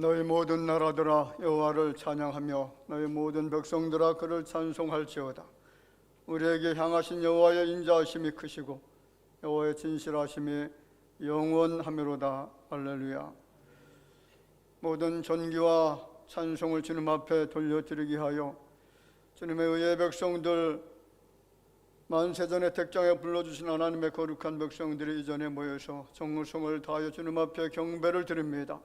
너희 모든 나라들아 여호와를 찬양하며 너희 모든 백성들아 그를 찬송할지어다. 우리에게 향하신 여호와의 인자하심이 크시고 여호와의 진실하심이 영원하미로다. 할렐루야. 모든 존귀와 찬송을 주님 앞에 돌려드리게 하여 주님의 의의 백성들, 만세전에 택장에 불러주신 하나님의 거룩한 백성들이 이전에 모여서 정성을 다하여 주님 앞에 경배를 드립니다.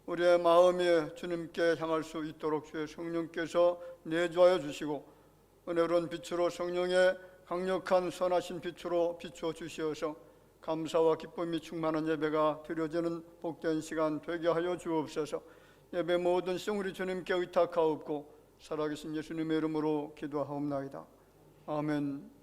우리의 마음이 주님께 향할 수 있도록 주의 성령께서 내주하여 주시고 은혜로운 빛으로, 성령의 강력한 선하신 빛으로 비추어 주시어서 감사와 기쁨이 충만한 예배가 드려지는 복된 시간 되게 하여 주옵소서. 예배 모든 성 우리 주님께 의탁하옵고 살아계신 예수님의 이름으로 기도하옵나이다. 아멘.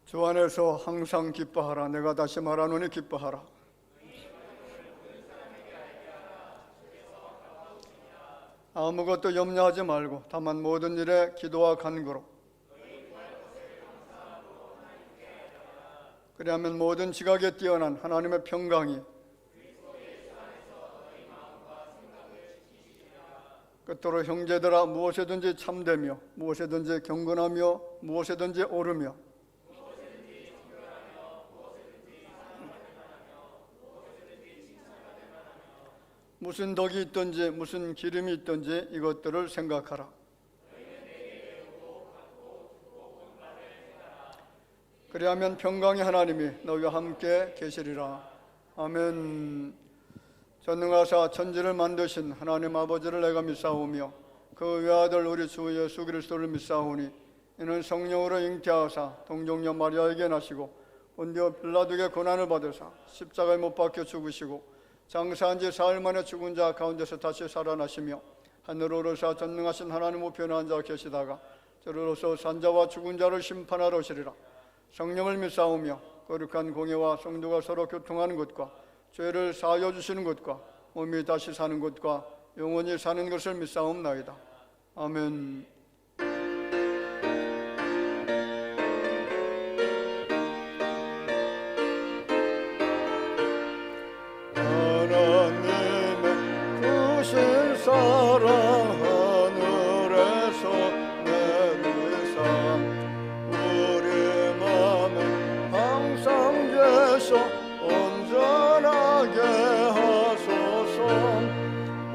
주 안에서 항상 기뻐하라. 내가 다시 말하노니 기뻐하라. 아무것도 염려하지 말고 다만 모든 일에 기도와 간구로 그리하면 모든 지각에 뛰어난 하나님의 평강이 끝으로 형제들아 무엇에든지 참되며 무엇에든지 경건하며 무엇에든지 오르며 무슨 덕이 있든지 무슨 기름이 있든지 이것들을 생각하라. 그리하면 평강의 하나님이 너희와 함께 계시리라. 아멘. 전능하사 천지를 만드신 하나님 아버지를 내가 믿사오며 그 외아들 우리 주 예수 그리스도를 믿사오니 이는 성령으로 잉태하사 동정녀 마리아에게 나시고 본디오 빌라도에게 고난을 받으사 십자가에 못 박혀 죽으시고 장사한 지 사흘 만에 죽은 자 가운데서 다시 살아나시며 하늘로 오르사 전능하신 하나님 우편에 앉아 계시다가 저로서 산자와 죽은 자를 심판하러 오시리라. 성령을 믿사오며 거룩한 공예와 성도가 서로 교통하는 것과 죄를 사하여 주시는 것과 몸이 다시 사는 것과 영원히 사는 것을 믿사옵나이다. 아멘. 사랑 하늘에서 내리사 우리 맘에 항상 계셔 온전하게 하소서.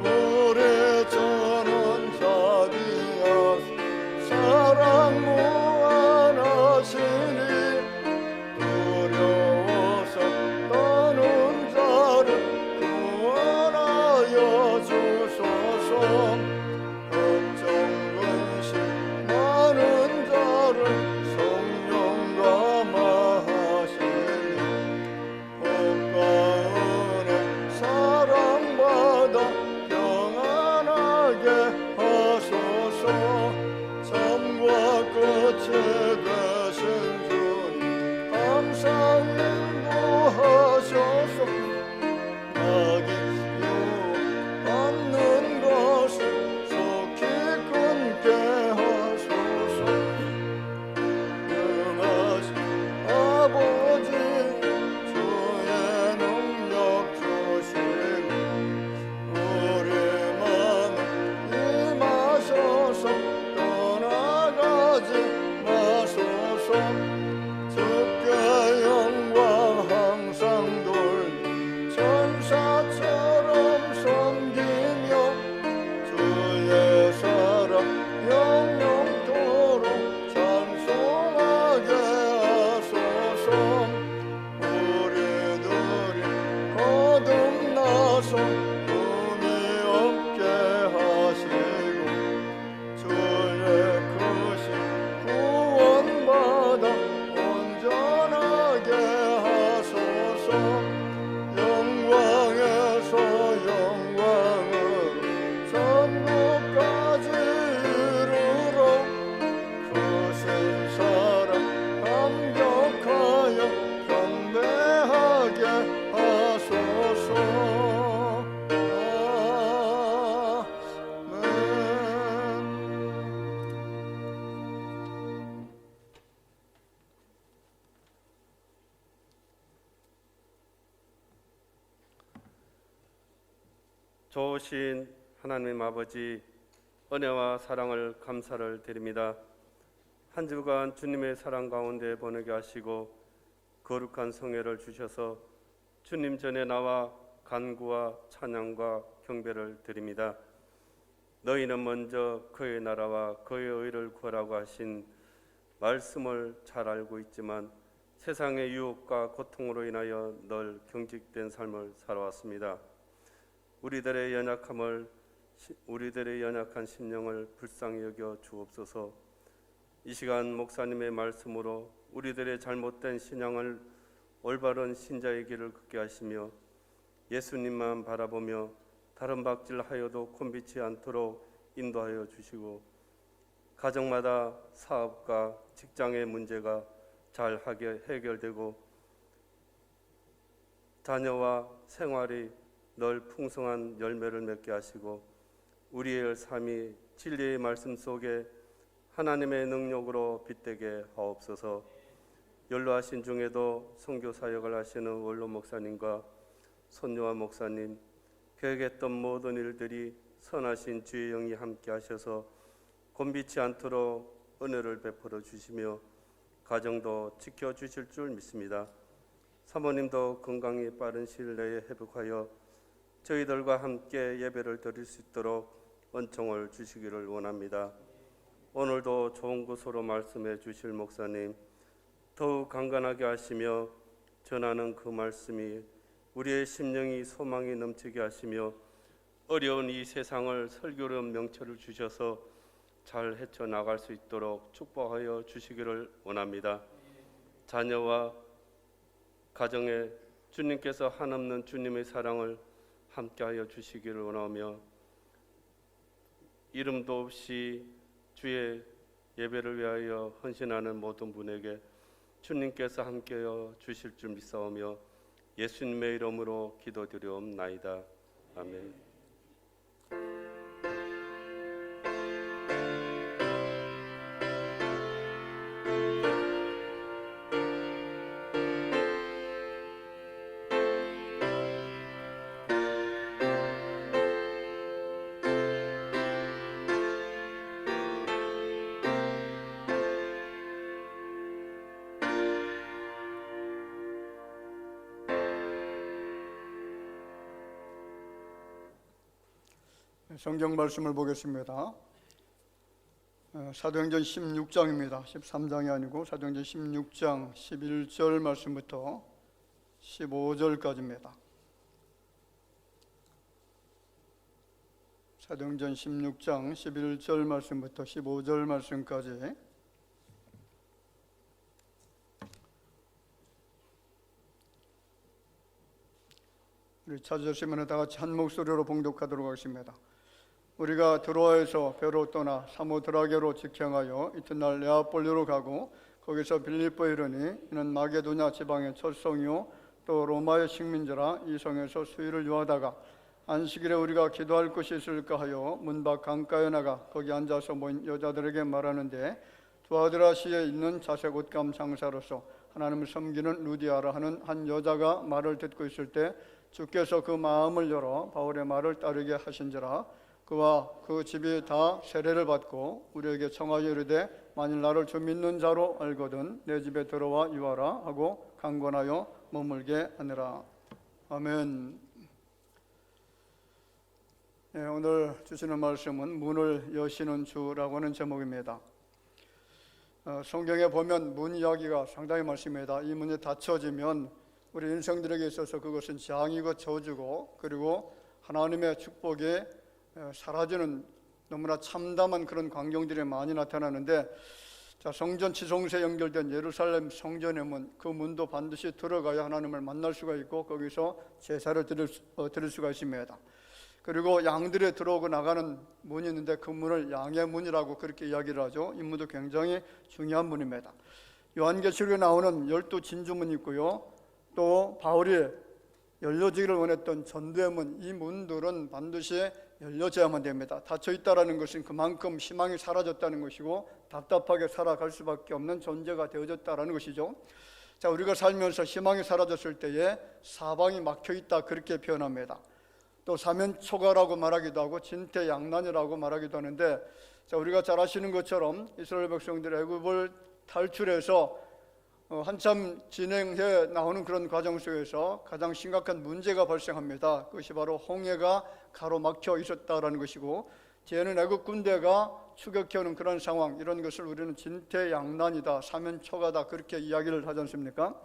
우리 주는 자비하사 사랑 무한하시니 두려워서 떠는 자를 구원하여 주소서. 걱정 근심 많은 자를 성령과 마하시니 복과 은혜 사랑받아 평안하게 하소서. 참과 끝이 되신 주님 항상 인도하셔서 악이 받는 것을 속히 끊게 하소서. 능하신 아버지 주의 능력 주시니 우리 마음에 임하셔서 떠나가지 마소서. 주께 영광 항상 돌리 천사처럼 섬기며 주의 사랑 영영토록 찬송하게 하소서. 우리들이 거듭나서 꿈이 없게 하시고 주의 크신 구원받아 온전하게 하소서. 영광에서 영광으로 천국까지 이르러 크신 사랑 감격하여 경배하게 하소서. 아멘. 좋으신 하나님 아버지, 은혜와 사랑을 감사를 드립니다. 한 주간 주님의 사랑 가운데 보내게 하시고 거룩한 성회를 주셔서 주님 전에 나와 간구와 찬양과 경배를 드립니다. 너희는 먼저 그의 나라와 그의 의를 구하라고 하신 말씀을 잘 알고 있지만 세상의 유혹과 고통으로 인하여 늘 경직된 삶을 살아왔습니다. 우리들의 연약한 심령을 불쌍히 여겨 주옵소서. 이 시간 목사님의 말씀으로 우리들의 잘못된 신앙을 올바른 신자의 길을 걷게 하시며 예수님만 바라보며 다른 박질하여도 곤비치 않도록 인도하여 주시고 가정마다 사업과 직장의 문제가 잘 해결되고 자녀와 생활이 늘 풍성한 열매를 맺게 하시고 우리의 삶이 진리의 말씀 속에 하나님의 능력으로 빛되게 하옵소서. 연로하신 중에도 선교 사역을 하시는 원로 목사님과 손요한 목사님, 계획했던 모든 일들이 선하신 주의 영이 함께 하셔서 곤비치 않도록 은혜를 베풀어 주시며 가정도 지켜주실 줄 믿습니다. 사모님도 건강이 빠른 시일 내에 회복하여 저희들과 함께 예배를 드릴 수 있도록 은총을 주시기를 원합니다. 오늘도 좋은 곳으로 말씀해 주실 목사님 더욱 강건하게 하시며 전하는 그 말씀이 우리의 심령이 소망이 넘치게 하시며 어려운 이 세상을 설교로 명철을 주셔서 잘 헤쳐나갈 수 있도록 축복하여 주시기를 원합니다. 자녀와 가정에 주님께서 한없는 주님의 사랑을 함께하여 주시기를 원하며 이름도 없이 주의 예배를 위하여 헌신하는 모든 분에게 주님께서 함께하여 주실 줄 믿사오며 예수님의 이름으로 기도드리옵나이다. 아멘. 성경 말씀을 보겠습니다. 사도행전 16장입니다. 13장이 아니고 사도행전 16장 11절 말씀부터 15절까지입니다. 사도행전 16장 11절 말씀부터 15절 말씀까지 우리 찾으시면 다 같이 한 목소리로 봉독하도록 하겠습니다. 우리가 드로아에서 배로 떠나 사모드라게로 직행하여 이튿날 네아폴리로 가고 거기서 빌립보에 이르니 이는 마게도냐 지방의 첫 성이요 또 로마의 식민지라 이 성에서 수일을 유하다가 안식일에 우리가 기도할 곳이 있을까 하여 문 밖 강가에 나가 거기 앉아서 모인 여자들에게 말하는데 두아드라시에 있는 자색 옷감 장사로서 하나님을 섬기는 루디아라 하는 한 여자가 말을 듣고 있을 때 주께서 그 마음을 열어 바울의 말을 따르게 하신지라. 그와 그 집이 다 세례를 받고 우리에게 청하여 이르되 만일 나를 주 믿는 자로 알거든 내 집에 들어와 유하라 하고 강권하여 머물게 하니라. 아멘. 네, 오늘 주시는 말씀은 문을 여시는 주라고 하는 제목입니다. 성경에 보면 문 이야기가 상당히 많습니다. 이 문이 닫혀지면 우리 인생들에게 있어서 그것은 재앙이고 저주고 그리고 하나님의 축복이 사라지는 너무나 참담한 그런 광경들이 많이 나타나는데 성전 지성소에 연결된 예루살렘 성전의 문, 그 문도 반드시 들어가야 하나님을 만날 수가 있고 거기서 제사를 드릴 수가 있습니다. 그리고 양들이 들어오고 나가는 문이 있는데 그 문을 양의 문이라고 그렇게 이야기를 하죠. 이 문도 굉장히 중요한 문입니다. 요한계시록에 나오는 12진주문이 있고요. 또 바울이 열려지기를 원했던 전도의 문, 이 문들은 반드시 열려져야만 됩니다. 닫혀있다는 것은 그만큼 희망이 사라졌다는 것이고 답답하게 살아갈 수밖에 없는 존재가 되어졌다는 것이죠. 자, 우리가 살면서 희망이 사라졌을 때에 사방이 막혀있다 그렇게 표현합니다. 또 사면초가라고 말하기도 하고 진퇴양난이라고 말하기도 하는데 자, 우리가 잘 아시는 것처럼 이스라엘 백성들이 애굽을 탈출해서 한참 진행해 나오는 그런 과정 속에서 가장 심각한 문제가 발생합니다. 그것이 바로 홍해가 가로막혀 있었다라는 것이고 뒤에는 애국 군대가 추격해오는 그런 상황, 이런 것을 우리는 진퇴양난이다, 사면초가다 그렇게 이야기를 하지 않습니까?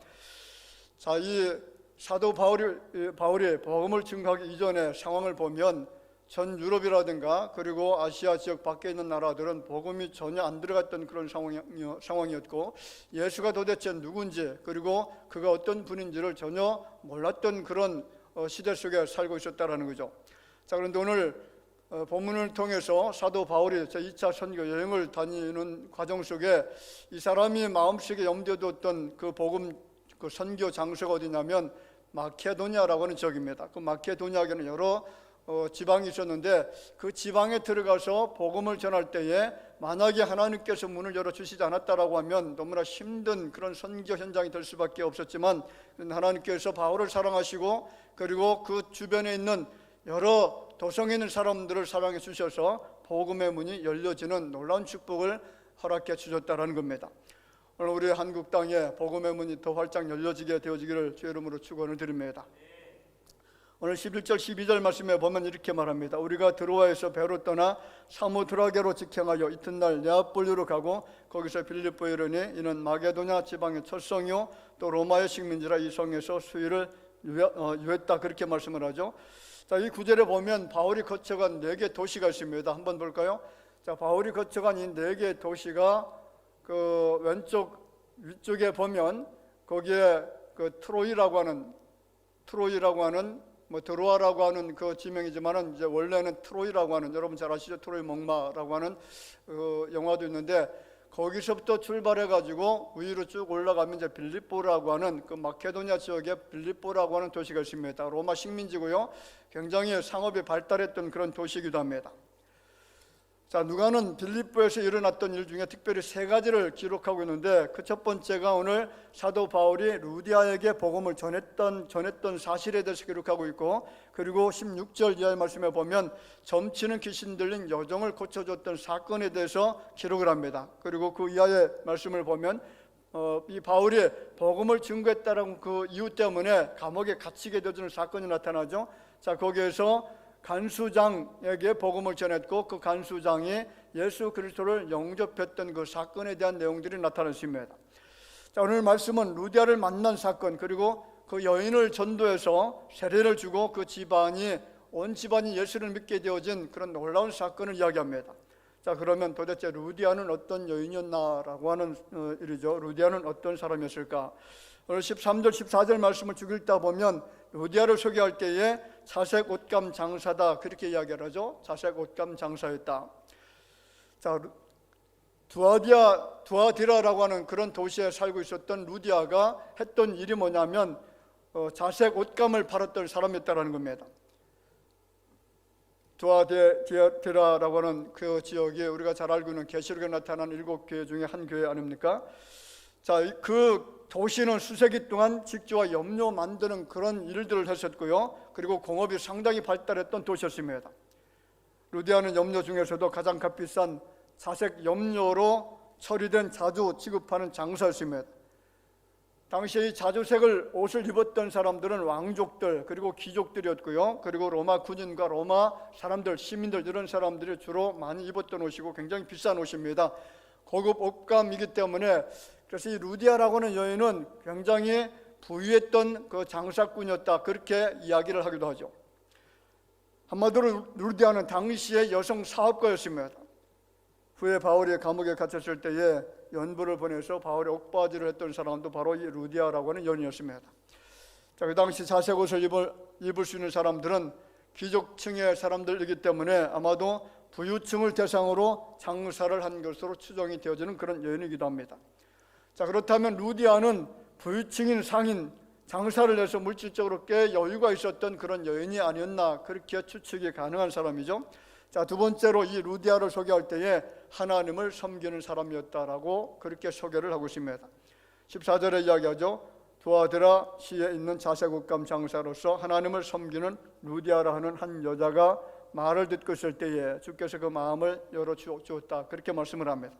자, 이 사도 바울이 복음을 증거하기 이전의 상황을 보면 전 유럽이라든가 그리고 아시아 지역 밖에 있는 나라들은 복음이 전혀 안 들어갔던 그런 상황이었고 예수가 도대체 누군지 그리고 그가 어떤 분인지를 전혀 몰랐던 그런 시대 속에 살고 있었다라는 거죠. 자, 그런데 오늘 본문을 통해서 사도 바울이 제2차 선교 여행을 다니는 과정 속에 이 사람이 마음속에 염두에 뒀던 그 복음 그 선교 장소가 어디냐면 마케도니아라고 하는 지역입니다. 그 마케도니아에는 여러 지방이 있었는데 그 지방에 들어가서 복음을 전할 때에 만약에 하나님께서 문을 열어주시지 않았다라고 하면 너무나 힘든 그런 선교 현장이 될 수밖에 없었지만 하나님께서 바울을 사랑하시고 그리고 그 주변에 있는 여러 도성에 있는 사람들을 사랑해 주셔서 복음의 문이 열려지는 놀라운 축복을 허락해 주셨다라는 겁니다. 오늘 우리 한국 땅에 복음의 문이 더 활짝 열려지게 되어지기를 주의 이름으로 축원을 드립니다. 오늘 11절 12절 말씀에 보면 이렇게 말합니다. 우리가 드로아에서 배로 떠나 사모드라게로 직행하여 이튿날 네아폴리로 가고 거기서 빌립보에 이르니 이는 마게도냐 지방의 첫 성이요 또 로마의 식민지라 이 성에서 수일을 유했다 그렇게 말씀을 하죠. 자, 이 구절에 보면 바울이 거쳐간 4개 도시가 있습니다. 한번 볼까요? 자, 바울이 거쳐간 이 4개 도시가 그 왼쪽 위쪽에 보면 거기에 그 트로이라고 하는 뭐 드로아라고 하는 그 지명이지만은 이제 원래는 트로이라고 하는 여러분 잘 아시죠? 트로이 목마라고 하는 그 영화도 있는데 거기서부터 출발해 가지고 위로 쭉 올라가면 이제 빌립보라고 하는 그 마케도니아 지역에 빌립보라고 하는 도시가 있습니다. 로마 식민지고요. 굉장히 상업이 발달했던 그런 도시이기도 합니다. 자, 누가는 빌립보에서 일어났던 일 중에 특별히 3가지를 기록하고 있는데 그 첫 번째가 오늘 사도 바울이 루디아에게 복음을 전했던 사실에 대해서 기록하고 있고 그리고 16절 이하의 말씀에 보면 점치는 귀신 들린 여종을 고쳐줬던 사건에 대해서 기록을 합니다. 그리고 그 이하의 말씀을 보면 이 바울이 복음을 증거했다는 그 이유 때문에 감옥에 갇히게 되어지는 사건이 나타나죠. 자, 거기에서 간수장에게 복음을 전했고 그 간수장이 예수 그리스도를 영접했던 그 사건에 대한 내용들이 나타났습니다. 자, 오늘 말씀은 루디아를 만난 사건 그리고 그 여인을 전도해서 세례를 주고 그 온 집안이 예수를 믿게 되어진 그런 놀라운 사건을 이야기합니다. 자, 그러면 도대체 루디아는 어떤 여인이었나라고 하는 일이죠. 루디아는 어떤 사람이었을까? 오늘 13절 14절 말씀을 쭉 읽다 보면 루디아를 소개할 때에 자색 옷감 장사다 그렇게 이야기를 하죠. 자색 옷감 장사였다. 자, 두아디라라고 하는 그런 도시에 살고 있었던 루디아가 했던 일이 뭐냐면 자색 옷감을 팔았던 사람이었다는 겁니다. 두아디라라고 하는 그 지역이 우리가 잘 알고 있는 계시록에 나타난 7교회 중에 한 교회 아닙니까? 자, 그 도시는 수세기 동안 직주와 염료 만드는 그런 일들을 했었고요. 그리고 공업이 상당히 발달했던 도시였습니다. 루디아는 염료 중에서도 가장 값비싼 자색 염료로 처리된 자주 취급하는 장사였습니다. 당시에 이 자주색을 옷을 입었던 사람들은 왕족들 그리고 귀족들이었고요. 그리고 로마 군인과 로마 사람들, 시민들 이런 사람들이 주로 많이 입었던 옷이고 굉장히 비싼 옷입니다. 고급 옷감이기 때문에 그래서 이 루디아라고 하는 여인은 굉장히 부유했던 그 장사꾼이었다 그렇게 이야기를 하기도 하죠. 한마디로 루디아는 당시의 여성 사업가였습니다. 후에 바울이 감옥에 갇혔을 때에 연부를 보내서 바울의 옥바지를 했던 사람도 바로 이 루디아라고 하는 여인이었습니다. 자, 그 당시 자색 옷을 입을 수 있는 사람들은 귀족층의 사람들이기 때문에 아마도 부유층을 대상으로 장사를 한 것으로 추정이 되어지는 그런 여인이기도 합니다. 자, 그렇다면 루디아는 부유층인 상인 장사를 해서 물질적으로 꽤 여유가 있었던 그런 여인이 아니었나 그렇게 추측이 가능한 사람이죠. 자, 두 번째로 이 루디아를 소개할 때에 하나님을 섬기는 사람이었다라고 그렇게 소개를 하고 있습니다. 14절에 이야기하죠. 두아드라 시에 있는 자색옷감 장사로서 하나님을 섬기는 루디아라 하는 한 여자가 말을 듣고 있을 때에 주께서 그 마음을 열어주었다 그렇게 말씀을 합니다.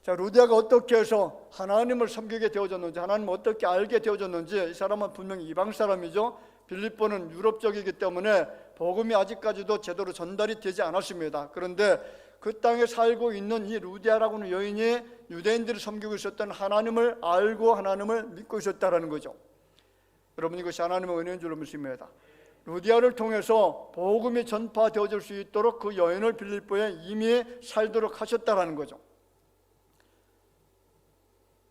자, 루디아가 어떻게 해서 하나님을 섬기게 되어졌는지 하나님을 어떻게 알게 되어졌는지 이 사람은 분명히 이방 사람이죠. 빌립보는 유럽 쪽이기 때문에 복음이 아직까지도 제대로 전달이 되지 않았습니다. 그런데 그 땅에 살고 있는 이 루디아라고 하는 여인이 유대인들이 섬기고 있었던 하나님을 알고 하나님을 믿고 있었다는 거죠. 여러분, 이것이 하나님의 은혜인 줄로 믿습니다. 루디아를 통해서 복음이 전파되어질 수 있도록 그 여인을 빌립보에 이미 살도록 하셨다는 거죠.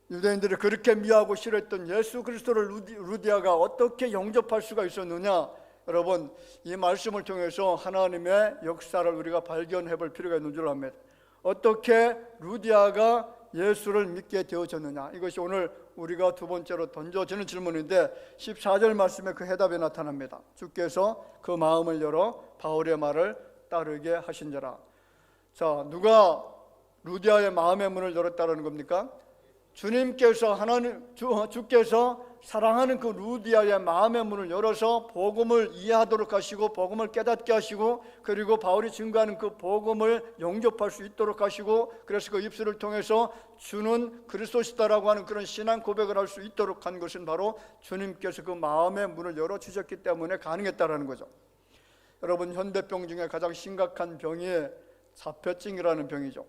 유대인들이 그렇게 미워하고 싫어했던 예수 그리스도를 루디아가 어떻게 영접할 수가 있었느냐, 여러분, 이 말씀을 통해서 하나님의 역사를 우리가 발견해 볼 필요가 있는 줄 압니다. 어떻게 루디아가 예수를 믿게 되어졌느냐, 이것이 오늘 우리가 두 번째로 던져지는 질문인데 14절 말씀에 그 해답이 나타납니다. 주께서 그 마음을 열어 바울의 말을 따르게 하신저라. 자, 누가 루디아의 마음의 문을 열었다는 겁니까? 주님께서, 주께서 사랑하는 그 루디아의 마음의 문을 열어서 복음을 이해하도록 하시고 복음을 깨닫게 하시고, 그리고 바울이 증거하는 그 복음을 영접할 수 있도록 하시고, 그래서 그 입술을 통해서 주는 그리스도시다라고 하는 그런 신앙 고백을 할 수 있도록 한 것은 바로 주님께서 그 마음의 문을 열어주셨기 때문에 가능했다라는 거죠. 여러분, 현대병 중에 가장 심각한 병이 자폐증이라는 병이죠.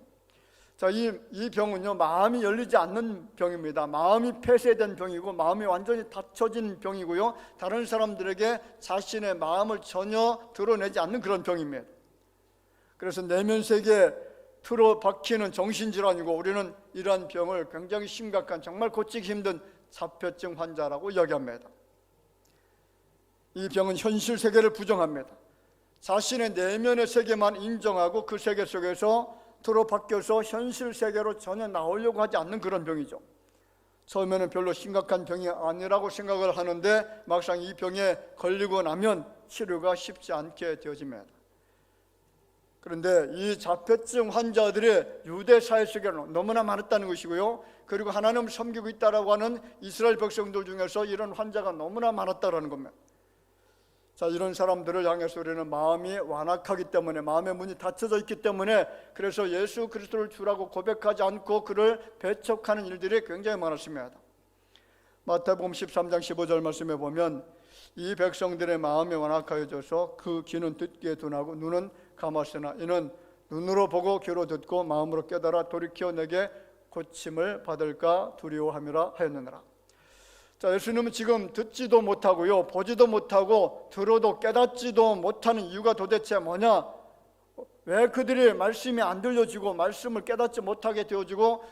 자, 이 병은요, 마음이 열리지 않는 병입니다. 마음이 폐쇄된 병이고 마음이 완전히 닫혀진 병이고요, 다른 사람들에게 자신의 마음을 전혀 드러내지 않는 그런 병입니다. 그래서 내면 세계에 틀어박히는 정신질환이고, 우리는 이러한 병을 굉장히 심각한, 정말 고치기 힘든 자폐증 환자라고 이야기합니다. 이 병은 현실 세계를 부정합니다. 자신의 내면의 세계만 인정하고 그 세계 속에서 틀어박혀서 현실 세계로 전혀 나오려고 하지 않는 그런 병이죠. 처음에는 별로 심각한 병이 아니라고 생각을 하는데 막상 이 병에 걸리고 나면 치료가 쉽지 않게 되어집니다. 그런데 이 자폐증 환자들이 유대 사회 속에 너무나 많았다는 것이고요, 그리고 하나님을 섬기고 있다라고 하는 이스라엘 백성들 중에서 이런 환자가 너무나 많았다라는 겁니다. 자, 이런 사람들을 향해서 우리는 마음이 완악하기 때문에, 마음의 문이 닫혀져 있기 때문에, 그래서 예수 그리스도를 주라고 고백하지 않고 그를 배척하는 일들이 굉장히 많았습니다. 마태복음 13장 15절 말씀에 보면 이 백성들의 마음이 완악하여져서 그 귀는 듣기에 둔하고 눈은 감았으나 이는 눈으로 보고 귀로 듣고 마음으로 깨달아 돌이켜 내게 고침을 받을까 두려워함이라 하였느니라. 자, 예수님은 지금 듣지도 못하고요, 보지도 못하고 들어도 깨닫지도 못하는 이유가 도대체 뭐냐? 왜 그들이 말씀이 안 들려지고 말씀을 깨닫지 못하게 되어지고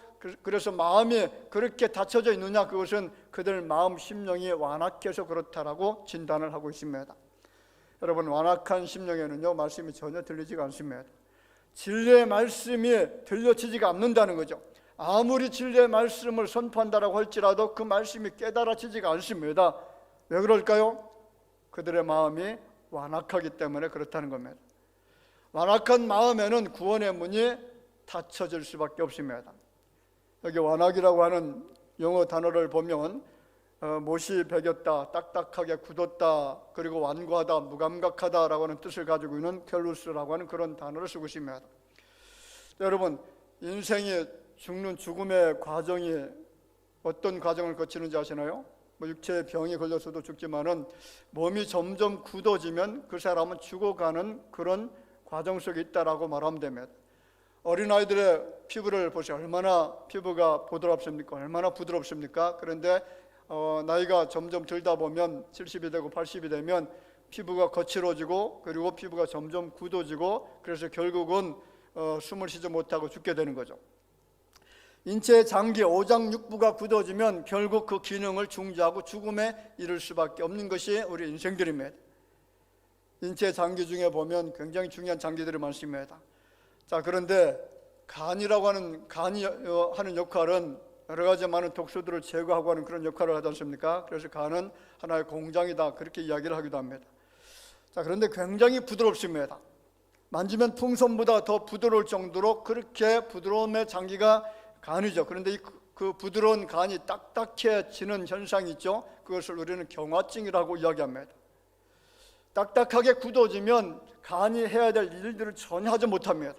그래서 마음이 그렇게 닫혀져 있느냐? 그것은 그들 마음 심령이 완악해서 그렇다라고 진단을 하고 있습니다. 여러분, 완악한 심령에는요, 말씀이 전혀 들리지가 않습니다. 진리의 말씀이 들려지지가 않는다는 거죠. 아무리 진리의 말씀을 선포한다라고 할지라도 그 말씀이 깨달아지지가 않습니다. 왜 그럴까요? 그들의 마음이 완악하기 때문에 그렇다는 겁니다. 완악한 마음에는 구원의 문이 닫혀질 수밖에 없습니다. 여기 완악이라고 하는 영어 단어를 보면 못이 베겼다, 딱딱하게 굳었다, 그리고 완고하다, 무감각하다라고 하는 뜻을 가지고 있는 켈루스라고 하는 그런 단어를 쓰고 있습니다. 여러분, 인생이 죽는 죽음의 과정이 어떤 과정을 거치는지 아시나요? 육체의 병이 걸려서도 죽지만은 몸이 점점 굳어지면 그 사람은 죽어가는 그런 과정 속에 있다라고 말하면 됩니다. 어린아이들의 피부를 보세요. 얼마나 피부가 부드럽습니까? 얼마나 부드럽습니까? 그런데 나이가 점점 들다 보면 70이 되고 80이 되면 피부가 거칠어지고, 그리고 피부가 점점 굳어지고, 그래서 결국은 숨을 쉬지 못하고 죽게 되는 거죠. 인체의 장기, 오장육부가 굳어지면 결국 그 기능을 중지하고 죽음에 이를 수밖에 없는 것이 우리 인생들입니다. 인체 장기 중에 보면 굉장히 중요한 장기들이 많습니다. 자, 그런데 간이 하는 역할은 여러 가지 많은 독소들을 제거하고 하는 그런 역할을 하지 않습니까? 그래서 간은 하나의 공장이다, 그렇게 이야기를 하기도 합니다. 자, 그런데 굉장히 부드럽습니다. 만지면 풍선보다 더 부드러울 정도로 그렇게 부드러움의 장기가 간이죠. 그런데 그 부드러운 간이 딱딱해지는 현상이 있죠. 그것을 우리는 경화증이라고 이야기합니다. 딱딱하게 굳어지면 간이 해야 될 일들을 전혀 하지 못합니다.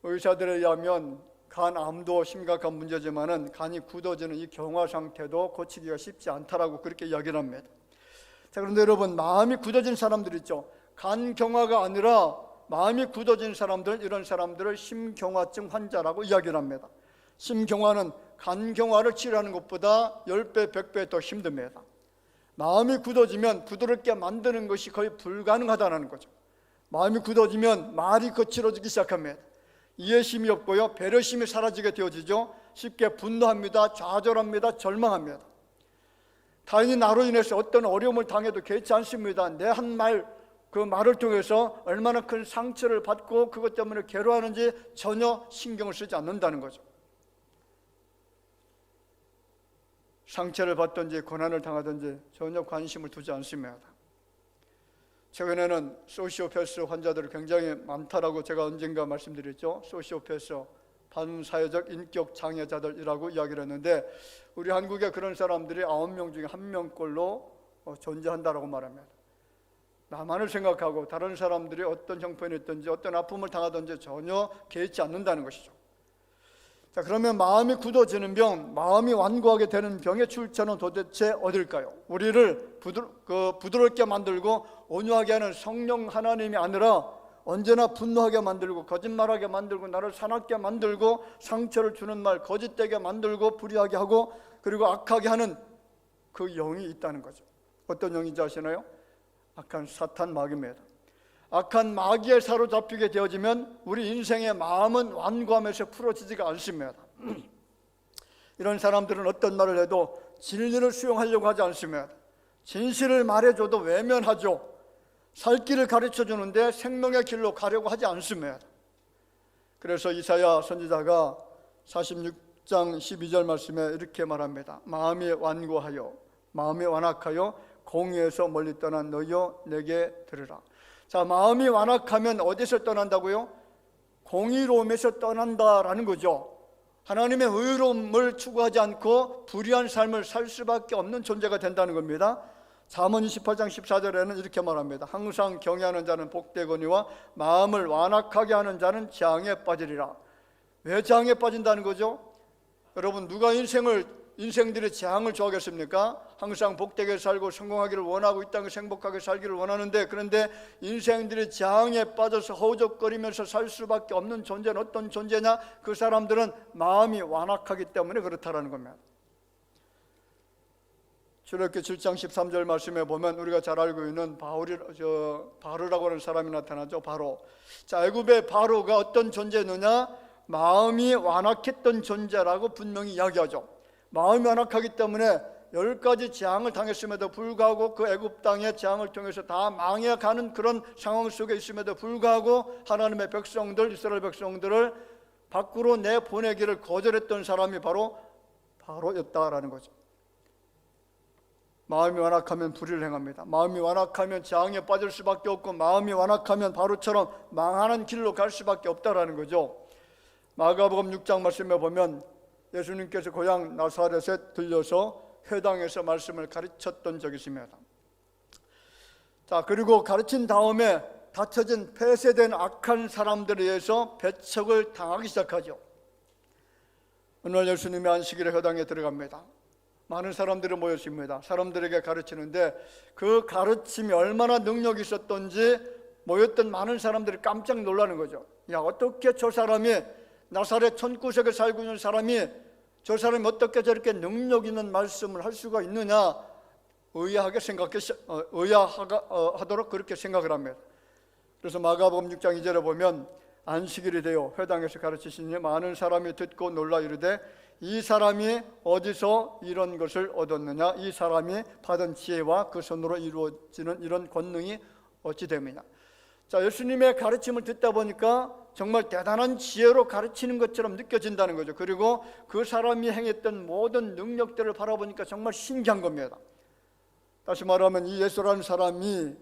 의사들에 의하면 간암도 심각한 문제지만은 간이 굳어지는 이 경화 상태도 고치기가 쉽지 않다라고 그렇게 이야기를 합니다. 자, 그런데 여러분, 마음이 굳어진 사람들 있죠. 간 경화가 아니라 마음이 굳어진 사람들, 이런 사람들을 심경화증 환자라고 이야기를 합니다. 심경화는 간경화를 치료하는 것보다 10배, 100배 더 힘듭니다. 마음이 굳어지면 부드럽게 만드는 것이 거의 불가능하다는 거죠. 마음이 굳어지면 말이 거칠어지기 시작합니다. 이해심이 없고요, 배려심이 사라지게 되어지죠. 쉽게 분노합니다, 좌절합니다, 절망합니다. 타인이 나로 인해서 어떤 어려움을 당해도 개의치 않습니다. 내 한 말, 그 말을 통해서 얼마나 큰 상처를 받고 그것 때문에 괴로워하는지 전혀 신경을 쓰지 않는다는 거죠. 상처를 받든지 고난을 당하든지 전혀 관심을 두지 않습니다. 최근에는 소시오패스 환자들이 굉장히 많다라고 제가 언젠가 말씀드렸죠. 소시오패스, 반사회적 인격 장애자들이라고 이야기를 했는데 우리 한국에 그런 사람들이 9명 중에 1명꼴로 존재한다라고 말합니다. 나만을 생각하고 다른 사람들이 어떤 형편이 있든지 어떤 아픔을 당하든지 전혀 개의치 않는다는 것이죠. 자, 그러면 마음이 굳어지는 병, 마음이 완고하게 되는 병의 출처는 도대체 어딜까요? 우리를 부드럽게 만들고 온유하게 하는 성령 하나님이 아니라 언제나 분노하게 만들고 거짓말하게 만들고 나를 사납게 만들고 상처를 주는 말 거짓되게 만들고 불의하게 하고 그리고 악하게 하는 그 영이 있다는 거죠. 어떤 영인지 아시나요? 악한 사탄 마귀입니다. 악한 마귀에 사로잡히게 되어지면 우리 인생의 마음은 완고함에서 풀어지지가 않습니다. 이런 사람들은 어떤 말을 해도 진리를 수용하려고 하지 않습니다. 진실을 말해줘도 외면하죠. 살 길을 가르쳐 주는데 생명의 길로 가려고 하지 않습니다. 그래서 이사야 선지자가 46장 12절 말씀에 이렇게 말합니다. 마음이 완고하여 마음이 완악하여 공의에서 멀리 떠난 너희여 내게 들으라. 자, 마음이 완악하면 어디서 떠난다고요? 공의로움에서 떠난다라는 거죠. 하나님의 의로움을 추구하지 않고 불의한 삶을 살 수밖에 없는 존재가 된다는 겁니다. 잠언 28장 14절에는 이렇게 말합니다. 항상 경외하는 자는 복되거니와 마음을 완악하게 하는 자는 재앙에 빠지리라. 왜 재앙에 빠진다는 거죠? 여러분, 누가 인생들의 재앙을 좋아하겠습니까? 항상 복되게 살고 성공하기를 원하고 이 땅에서 행복하게 살기를 원하는데, 그런데 인생들이 재앙에 빠져서 허우적거리면서 살 수밖에 없는 존재는 어떤 존재냐? 그 사람들은 마음이 완악하기 때문에 그렇다라는 겁니다. 출애굽기 7장 13절 말씀에 보면 우리가 잘 알고 있는 바로라고 하는 사람이 나타나죠. 바로. 자, 애굽의 바로가 어떤 존재느냐? 마음이 완악했던 존재라고 분명히 이야기하죠. 마음이 완악하기 때문에 10가지 재앙을 당했음에도 불구하고 그 애굽 땅의 재앙을 통해서 다 망해가는 그런 상황 속에 있음에도 불구하고 하나님의 백성들, 이스라엘 백성들을 밖으로 내보내기를 거절했던 사람이 바로 바로였다라는 거죠. 마음이 완악하면 불의를 행합니다. 마음이 완악하면 재앙에 빠질 수밖에 없고 마음이 완악하면 바로처럼 망하는 길로 갈 수밖에 없다라는 거죠. 마가복음 6장 말씀에 보면 예수님께서 고향 나사렛에 들려서 회당에서 말씀을 가르쳤던 적이 있습니다. 자, 그리고 가르친 다음에 다쳐진 폐쇄된 악한 사람들에 의해서 배척을 당하기 시작하죠. 어느 날 예수님이 안식일에 회당에 들어갑니다. 많은 사람들이 모였습니다. 사람들에게 가르치는데 그 가르침이 얼마나 능력이 있었던지 모였던 많은 사람들이 깜짝 놀라는 거죠. 야, 어떻게 저 사람이 나사렛 천구석에 살고 있는 사람이 저 사람이 어떻게 저렇게 능력 있는 말씀을 할 수가 있느냐, 의아하도록 그렇게 생각을 합니다. 그래서 마가복음 6장 2절에 보면 안식일이 되어 회당에서 가르치시니 많은 사람이 듣고 놀라 이르되 이 사람이 어디서 이런 것을 얻었느냐, 이 사람이 받은 지혜와 그 손으로 이루어지는 이런 권능이 어찌 됨이냐. 자, 예수님의 가르침을 듣다 보니까 정말 대단한 지혜로 가르치는 것처럼 느껴진다는 거죠. 그리고 그 사람이 행했던 모든 능력들을 바라보니까 정말 신기한 겁니다. 다시 말하면 이 예수라는 사람이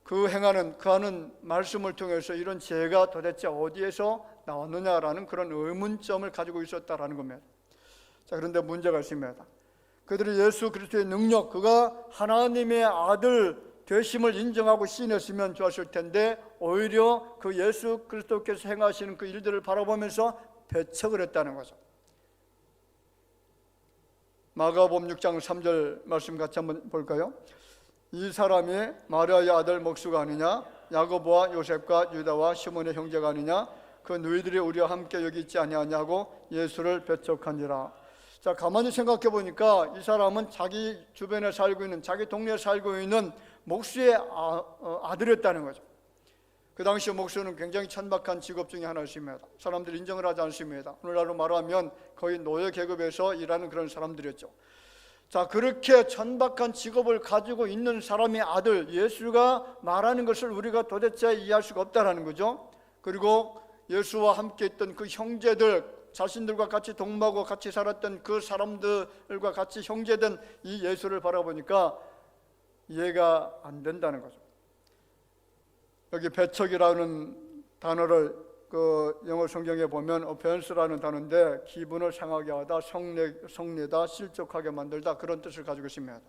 그 하는 말씀을 통해서 이런 지혜가 도대체 어디에서 나왔느냐라는 그런 의문점을 가지고 있었다라는 겁니다. 자, 그런데 문제가 있습니다. 그들이 예수 그리스도의 능력, 그가 하나님의 아들 되심을 인정하고 시인했으면 좋았을 텐데 오히려 그 예수 그리스도께서 행하시는 그 일들을 바라보면서 배척을 했다는 거죠. 마가복음 6장 3절 말씀 같이 한번 볼까요? 이 사람이 마리아의 아들 목수가 아니냐, 야고보와 요셉과 유다와 시몬의 형제가 아니냐, 그 너희들이 우리와 함께 여기 있지 아니하냐고 예수를 배척하니라. 자, 가만히 생각해 보니까 이 사람은 자기 주변에 살고 있는, 자기 동네에 살고 있는 목수의 아들이었다는 거죠. 그 당시 목수는 굉장히 천박한 직업 중에 하나였습니다. 사람들이 인정을 하지 않습니다. 오늘날로 말하면 거의 노예 계급에서 일하는 그런 사람들이었죠. 자, 그렇게 천박한 직업을 가지고 있는 사람의 아들 예수가 말하는 것을 우리가 도대체 이해할 수가 없다라는 거죠. 그리고 예수와 함께 있던 그 형제들, 자신들과 같이 동무하고 같이 살았던 그 사람들과 같이 형제된 이 예수를 바라보니까 이해가 안 된다는 거죠. 여기 배척이라는 단어를 그 영어 성경에 보면 offense라는 단어인데 기분을 상하게 하다, 성내다, 실족하게 만들다, 그런 뜻을 가지고 있습니다.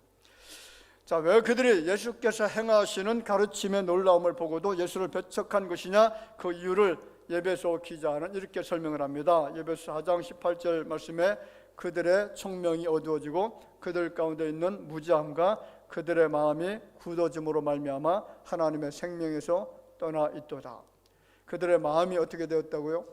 자, 왜 그들이 예수께서 행하시는 가르침의 놀라움을 보고도 예수를 배척한 것이냐? 그 이유를 에베소 기자는 이렇게 설명을 합니다. 에베소 4장 18절 말씀에 그들의 총명이 어두워지고 그들 가운데 있는 무지함과 그들의 마음이 굳어짐으로 말미암아 하나님의 생명에서 떠나 있도다. 그들의 마음이 어떻게 되었다고요?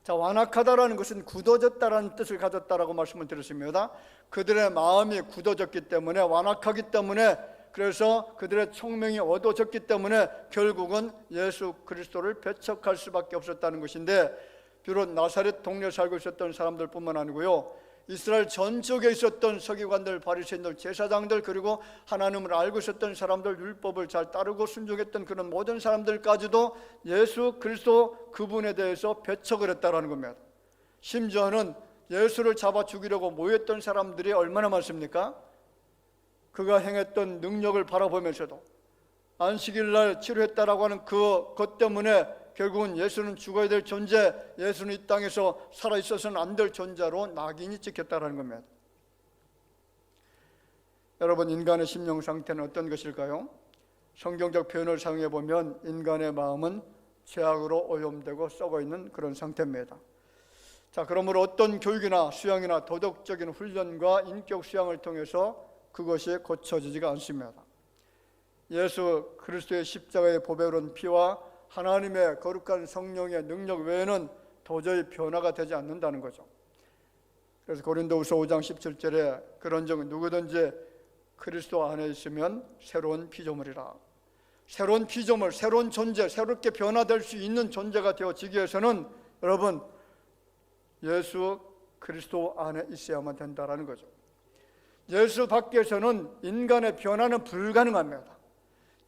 자, 완악하다라는 것은 굳어졌다라는 뜻을 가졌다라고 말씀을 드렸습니다. 그들의 마음이 굳어졌기 때문에, 완악하기 때문에, 그래서 그들의 총명이 어두워졌기 때문에 결국은 예수 그리스도를 배척할 수밖에 없었다는 것인데, 비록 나사렛 동네에 살고 있었던 사람들뿐만 아니고요, 이스라엘 전 지역에 있었던 서기관들, 바리새인들, 제사장들, 그리고 하나님을 알고 있었던 사람들, 율법을 잘 따르고 순종했던 그런 모든 사람들까지도 예수 그리스도 그분에 대해서 배척을 했다라는 겁니다. 심지어는 예수를 잡아 죽이려고 모였던 사람들이 얼마나 많습니까? 그가 행했던 능력을 바라보면서도 안식일 날 치료했다라고 하는 그것 때문에 결국은 예수는 죽어야 될 존재, 예수는 이 땅에서 살아있어서는 안 될 존재로 낙인이 찍혔다는 겁니다. 여러분, 인간의 심령 상태는 어떤 것일까요? 성경적 표현을 사용해 보면 인간의 마음은 죄악으로 오염되고 썩어있는 그런 상태입니다. 자, 그러므로 어떤 교육이나 수양이나 도덕적인 훈련과 인격 수양을 통해서 그것이 고쳐지지가 않습니다. 예수 그리스도의 십자가의 보배로운 피와 하나님의 거룩한 성령의 능력 외에는 도저히 변화가 되지 않는다는 거죠. 그래서 고린도후서 5장 17절에 그런즉 누구든지 그리스도 안에 있으면 새로운 피조물이라. 새로운 피조물, 새로운 존재, 새롭게 변화될 수 있는 존재가 되어지기 위해서는 여러분 예수 그리스도 안에 있어야만 된다는 거죠. 예수 밖에서는 인간의 변화는 불가능합니다.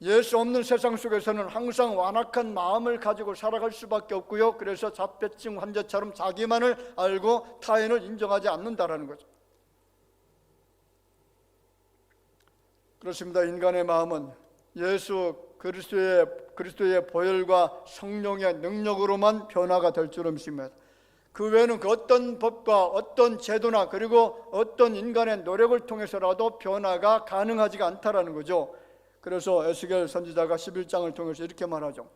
예수 없는 세상 속에서는 항상 완악한 마음을 가지고 살아갈 수밖에 없고요. 그래서 자폐증 환자처럼 자기만을 알고 타인을 인정하지 않는다라는 거죠. 그렇습니다. 인간의 마음은 예수 그리스도의 보혈과 성령의 능력으로만 변화가 될 줄 믿습니다. 그 외에는 그 어떤 법과 어떤 제도나 그리고 어떤 인간의 노력을 통해서라도 변화가 가능하지가 않다라는 거죠. 그래서 에스겔 선지자가 11장을 통해서 이렇게 말하죠.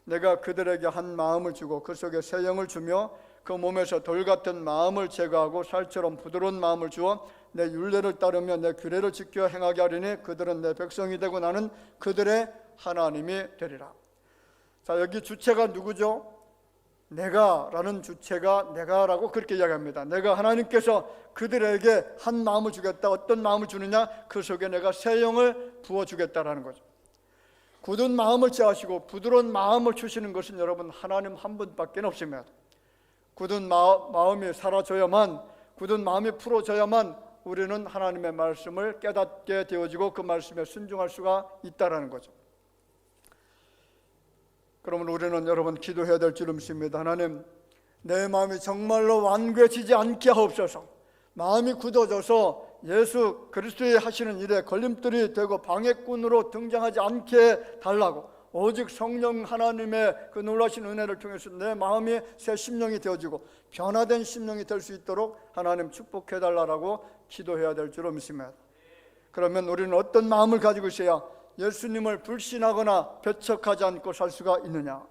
내가 그들에게 한 마음을 주고 그 속에 새 영을 주며 그 몸에서 돌 같은 마음을 제거하고 살처럼 부드러운 마음을 주어 내 율례를 따르며 내 규례를 지켜 행하게 하리니 그들은 내 백성이 되고 나는 그들의 하나님이 되리라. 자, 여기 주체가 누구죠? 내가라는 주체가 내가라고 그렇게 이야기합니다. 내가 하나님께서 그들에게 한 마음을 주겠다. 어떤 마음을 주느냐? 그 속에 내가 새 영을 부어주겠다라는 거죠. 굳은 마음을 취하시고 부드러운 마음을 주시는 것은 여러분 하나님 한 분밖에 없습니다. 굳은 마음이 사라져야만, 굳은 마음이 풀어져야만 우리는 하나님의 말씀을 깨닫게 되어지고 그 말씀에 순종할 수가 있다라는 거죠. 그러면 우리는 여러분 기도해야 될 줄 믿습니다. 하나님, 내 마음이 정말로 완고해지지 않게 하옵소서. 마음이 굳어져서 예수 그리스도의 하시는 일에 걸림돌이 되고 방해꾼으로 등장하지 않게 달라고, 오직 성령 하나님의 그 놀라신 은혜를 통해서 내 마음이 새 심령이 되어지고 변화된 심령이 될 수 있도록 하나님 축복해 달라고 기도해야 될 줄 믿습니다. 그러면 우리는 어떤 마음을 가지고 있어야 예수님을 불신하거나 배척하지 않고 살 수가 있느냐?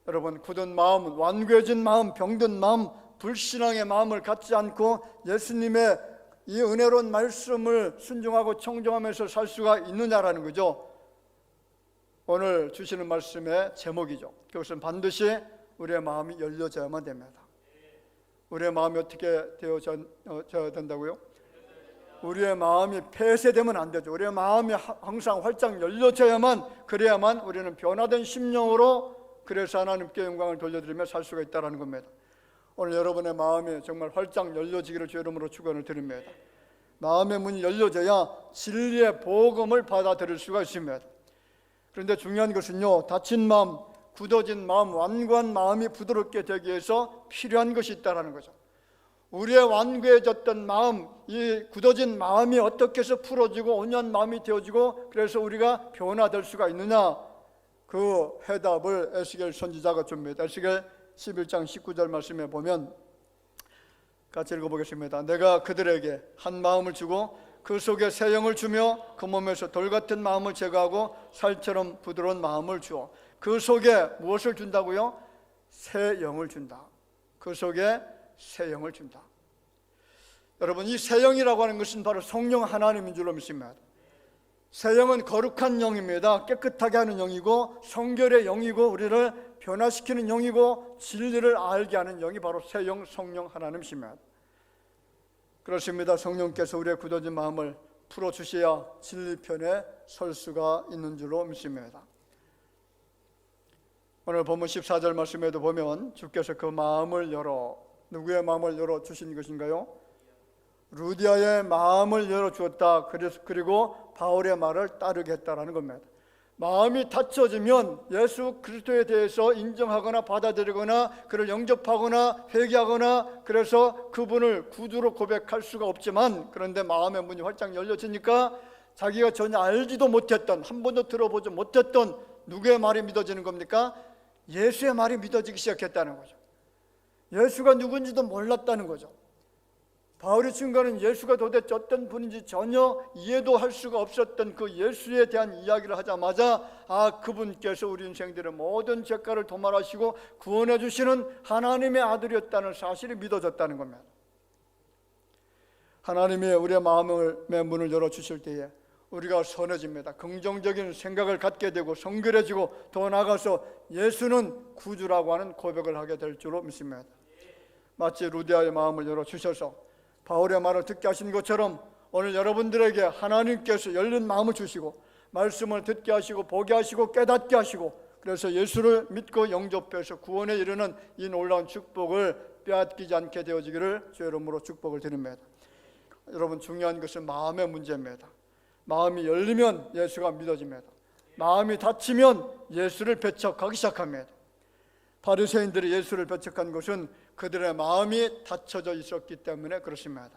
여러분, 굳은 마음, 완고해진 마음, 병든 마음, 불신앙의 마음을 갖지 않고 예수님의 이 은혜로운 말씀을 순종하고 청종하면서 살 수가 있느냐라는 거죠. 오늘 주시는 말씀의 제목이죠. 그것은 반드시 우리의 마음이 열려져야만 됩니다. 우리의 마음이 어떻게 되어져야 된다고요? 우리의 마음이 폐쇄되면 안 되죠. 우리의 마음이 항상 활짝 열려져야만, 그래야만 우리는 변화된 심령으로, 그래서 하나님께 영광을 돌려드리며 살 수가 있다는 겁니다. 오늘 여러분의 마음이 정말 활짝 열려지기를 주 이름으로 축원을 드립니다. 마음의 문이 열려져야 진리의 복음을 받아들일 수가 있습니다. 그런데 중요한 것은요, 다친 마음, 굳어진 마음, 완고한 마음이 부드럽게 되기 위해서 필요한 것이 있다는 거죠. 우리의 완고해졌던 마음, 이 굳어진 마음이 어떻게 해서 풀어지고 온유한 마음이 되어지고 그래서 우리가 변화될 수가 있느냐, 그 해답을 에스겔 선지자가 줍니다. 에스겔 11장 19절 말씀에 보면 같이 읽어보겠습니다. 내가 그들에게 한 마음을 주고 그 속에 새 영을 주며 그 몸에서 돌 같은 마음을 제거하고 살처럼 부드러운 마음을 주어. 그 속에 무엇을 준다고요? 새 영을 준다. 그 속에 새 영을 준다. 여러분, 이 새 영이라고 하는 것은 바로 성령 하나님인 줄로 믿습니다. 새 영은 거룩한 영입니다. 깨끗하게 하는 영이고 성결의 영이고 우리를 변화시키는 영이고 진리를 알게 하는 영이 바로 새 영, 성령 하나님이십니다. 그렇습니다. 성령께서 우리의 굳어진 마음을 풀어주셔야 진리편에 설 수가 있는 줄로 믿습니다. 오늘 본문 14절 말씀에도 보면 주께서 그 마음을 열어, 누구의 마음을 열어 주신 것인가요? 루디아의 마음을 열어 주었다. 그리고 바울의 말을 따르게 했다라는 겁니다. 마음이 닫혀지면 예수 그리스도에 대해서 인정하거나 받아들이거나 그를 영접하거나 회개하거나 그래서 그분을 구주로 고백할 수가 없지만, 그런데 마음의 문이 활짝 열려지니까 자기가 전혀 알지도 못했던, 한 번도 들어보지 못했던 누구의 말이 믿어지는 겁니까? 예수의 말이 믿어지기 시작했다는 거죠. 예수가 누군지도 몰랐다는 거죠. 바울이 증거하는 예수가 도대체 어떤 분인지 전혀 이해도 할 수가 없었던 그 예수에 대한 이야기를 하자마자, 아, 그분께서 우리 인생들의 모든 죄가를 도말하시고 구원해 주시는 하나님의 아들이었다는 사실이 믿어졌다는 겁니다. 하나님이 우리의 마음의 문을 열어주실 때에 우리가 선해집니다. 긍정적인 생각을 갖게 되고 성결해지고 더 나아가서 예수는 구주라고 하는 고백을 하게 될 줄로 믿습니다. 마치 루디아의 마음을 열어주셔서 바울의 말을 듣게 하신 것처럼 오늘 여러분들에게 하나님께서 열린 마음을 주시고 말씀을 듣게 하시고 보게 하시고 깨닫게 하시고 그래서 예수를 믿고 영접해서 구원에 이르는 이 놀라운 축복을 빼앗기지 않게 되어지기를 주 이름으로 축복을 드립니다. 여러분, 중요한 것은 마음의 문제입니다. 마음이 열리면 예수가 믿어집니다. 마음이 닫히면 예수를 배척하기 시작합니다. 바리새인들이 예수를 배척한 것은 그들의 마음이 닫혀져 있었기 때문에 그렇습니다.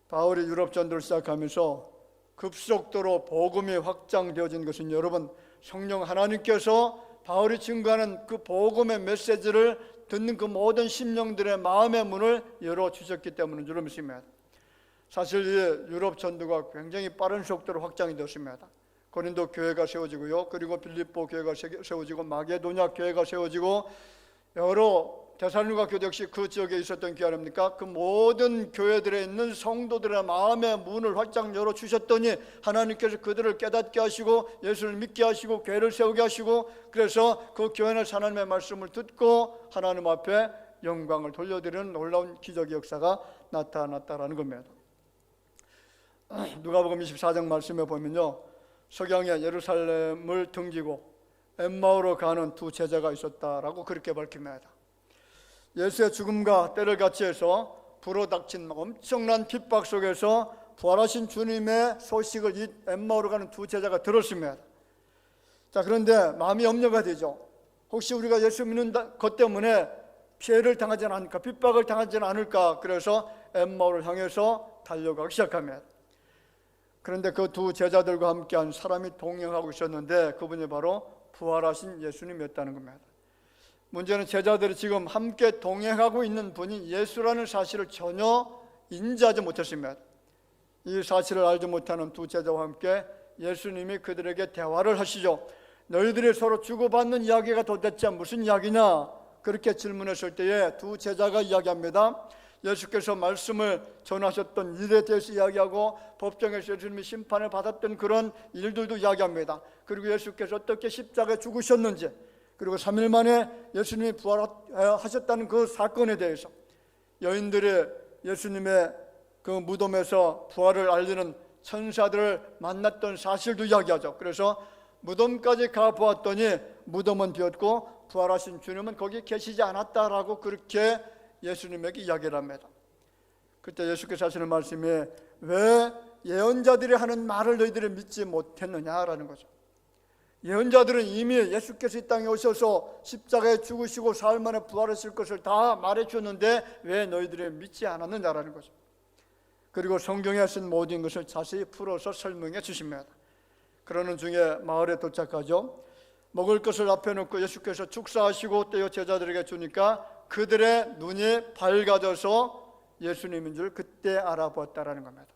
바울이 유럽 전도를 시작하면서 급속도로 복음이 확장되어진 것은 여러분, 성령 하나님께서 바울이 증거하는 그 복음의 메시지를 듣는 그 모든 심령들의 마음의 문을 열어주셨기 때문인 줄 믿습니다. 사실 이 유럽 전도가 굉장히 빠른 속도로 확장이 되었습니다. 고린도 교회가 세워지고요, 그리고 빌립보 교회가 세워지고 마게도냐 교회가 세워지고 여러 데살로니가 교회 역시 그 지역에 있었던 교회 아닙니까? 그 모든 교회들에 있는 성도들의 마음의 문을 활짝 열어주셨더니 하나님께서 그들을 깨닫게 하시고 예수를 믿게 하시고 교회를 세우게 하시고 그래서 그 교회는 하나님의 말씀을 듣고 하나님 앞에 영광을 돌려드리는 놀라운 기적의 역사가 나타났다라는 겁니다. 누가복음 24장 말씀에 보면요, 석양에 예루살렘을 등지고 엠마오로 가는 두 제자가 있었다라고 그렇게 밝힙니다. 예수의 죽음과 때를 같이 해서 불어닥친 엄청난 핍박 속에서 부활하신 주님의 소식을 이 엠마오로 가는 두 제자가 들었습니다. 자, 그런데 마음이 염려가 되죠. 혹시 우리가 예수 믿는 것 때문에 피해를 당하지 않을까, 핍박을 당하지 않을까, 그래서 엠마오를 향해서 달려가기 시작합니다. 그런데 그 두 제자들과 함께한 사람이 동행하고 있었는데 그분이 바로 부활하신 예수님이었다는 겁니다. 문제는 제자들이 지금 함께 동행하고 있는 분이 예수라는 사실을 전혀 인지하지 못했습니다. 이 사실을 알지 못하는 두 제자와 함께 예수님이 그들에게 대화를 하시죠. 너희들이 서로 주고받는 이야기가 도대체 무슨 이야기냐? 그렇게 질문했을 때에 두 제자가 이야기합니다. 예수께서 말씀을 전하셨던 일에 대해서 이야기하고 법정에서 예수님이 심판을 받았던 그런 일들도 이야기합니다. 그리고 예수께서 어떻게 십자가에 죽으셨는지, 그리고 3일 만에 예수님이 부활하셨다는 그 사건에 대해서 여인들의 예수님의 그 무덤에서 부활을 알리는 천사들을 만났던 사실도 이야기하죠. 그래서 무덤까지 가보았더니 무덤은 비었고 부활하신 주님은 거기 계시지 않았다라고 그렇게 예수님에게 이야기를 합니다. 그때 예수께서 하시는 말씀이 왜 예언자들이 하는 말을 너희들이 믿지 못했느냐라는 거죠. 예언자들은 이미 예수께서 이 땅에 오셔서 십자가에 죽으시고 사흘 만에 부활하실 것을 다 말해 주었는데 왜 너희들이 믿지 않았느냐라는 거죠. 그리고 성경에 쓴 모든 것을 자세히 풀어서 설명해 주십니다. 그러는 중에 마을에 도착하죠. 먹을 것을 앞에 놓고 예수께서 축사하시고 떼어 제자들에게 주니까 그들의 눈이 밝아져서 예수님인 줄 그때 알아보았다라는 겁니다.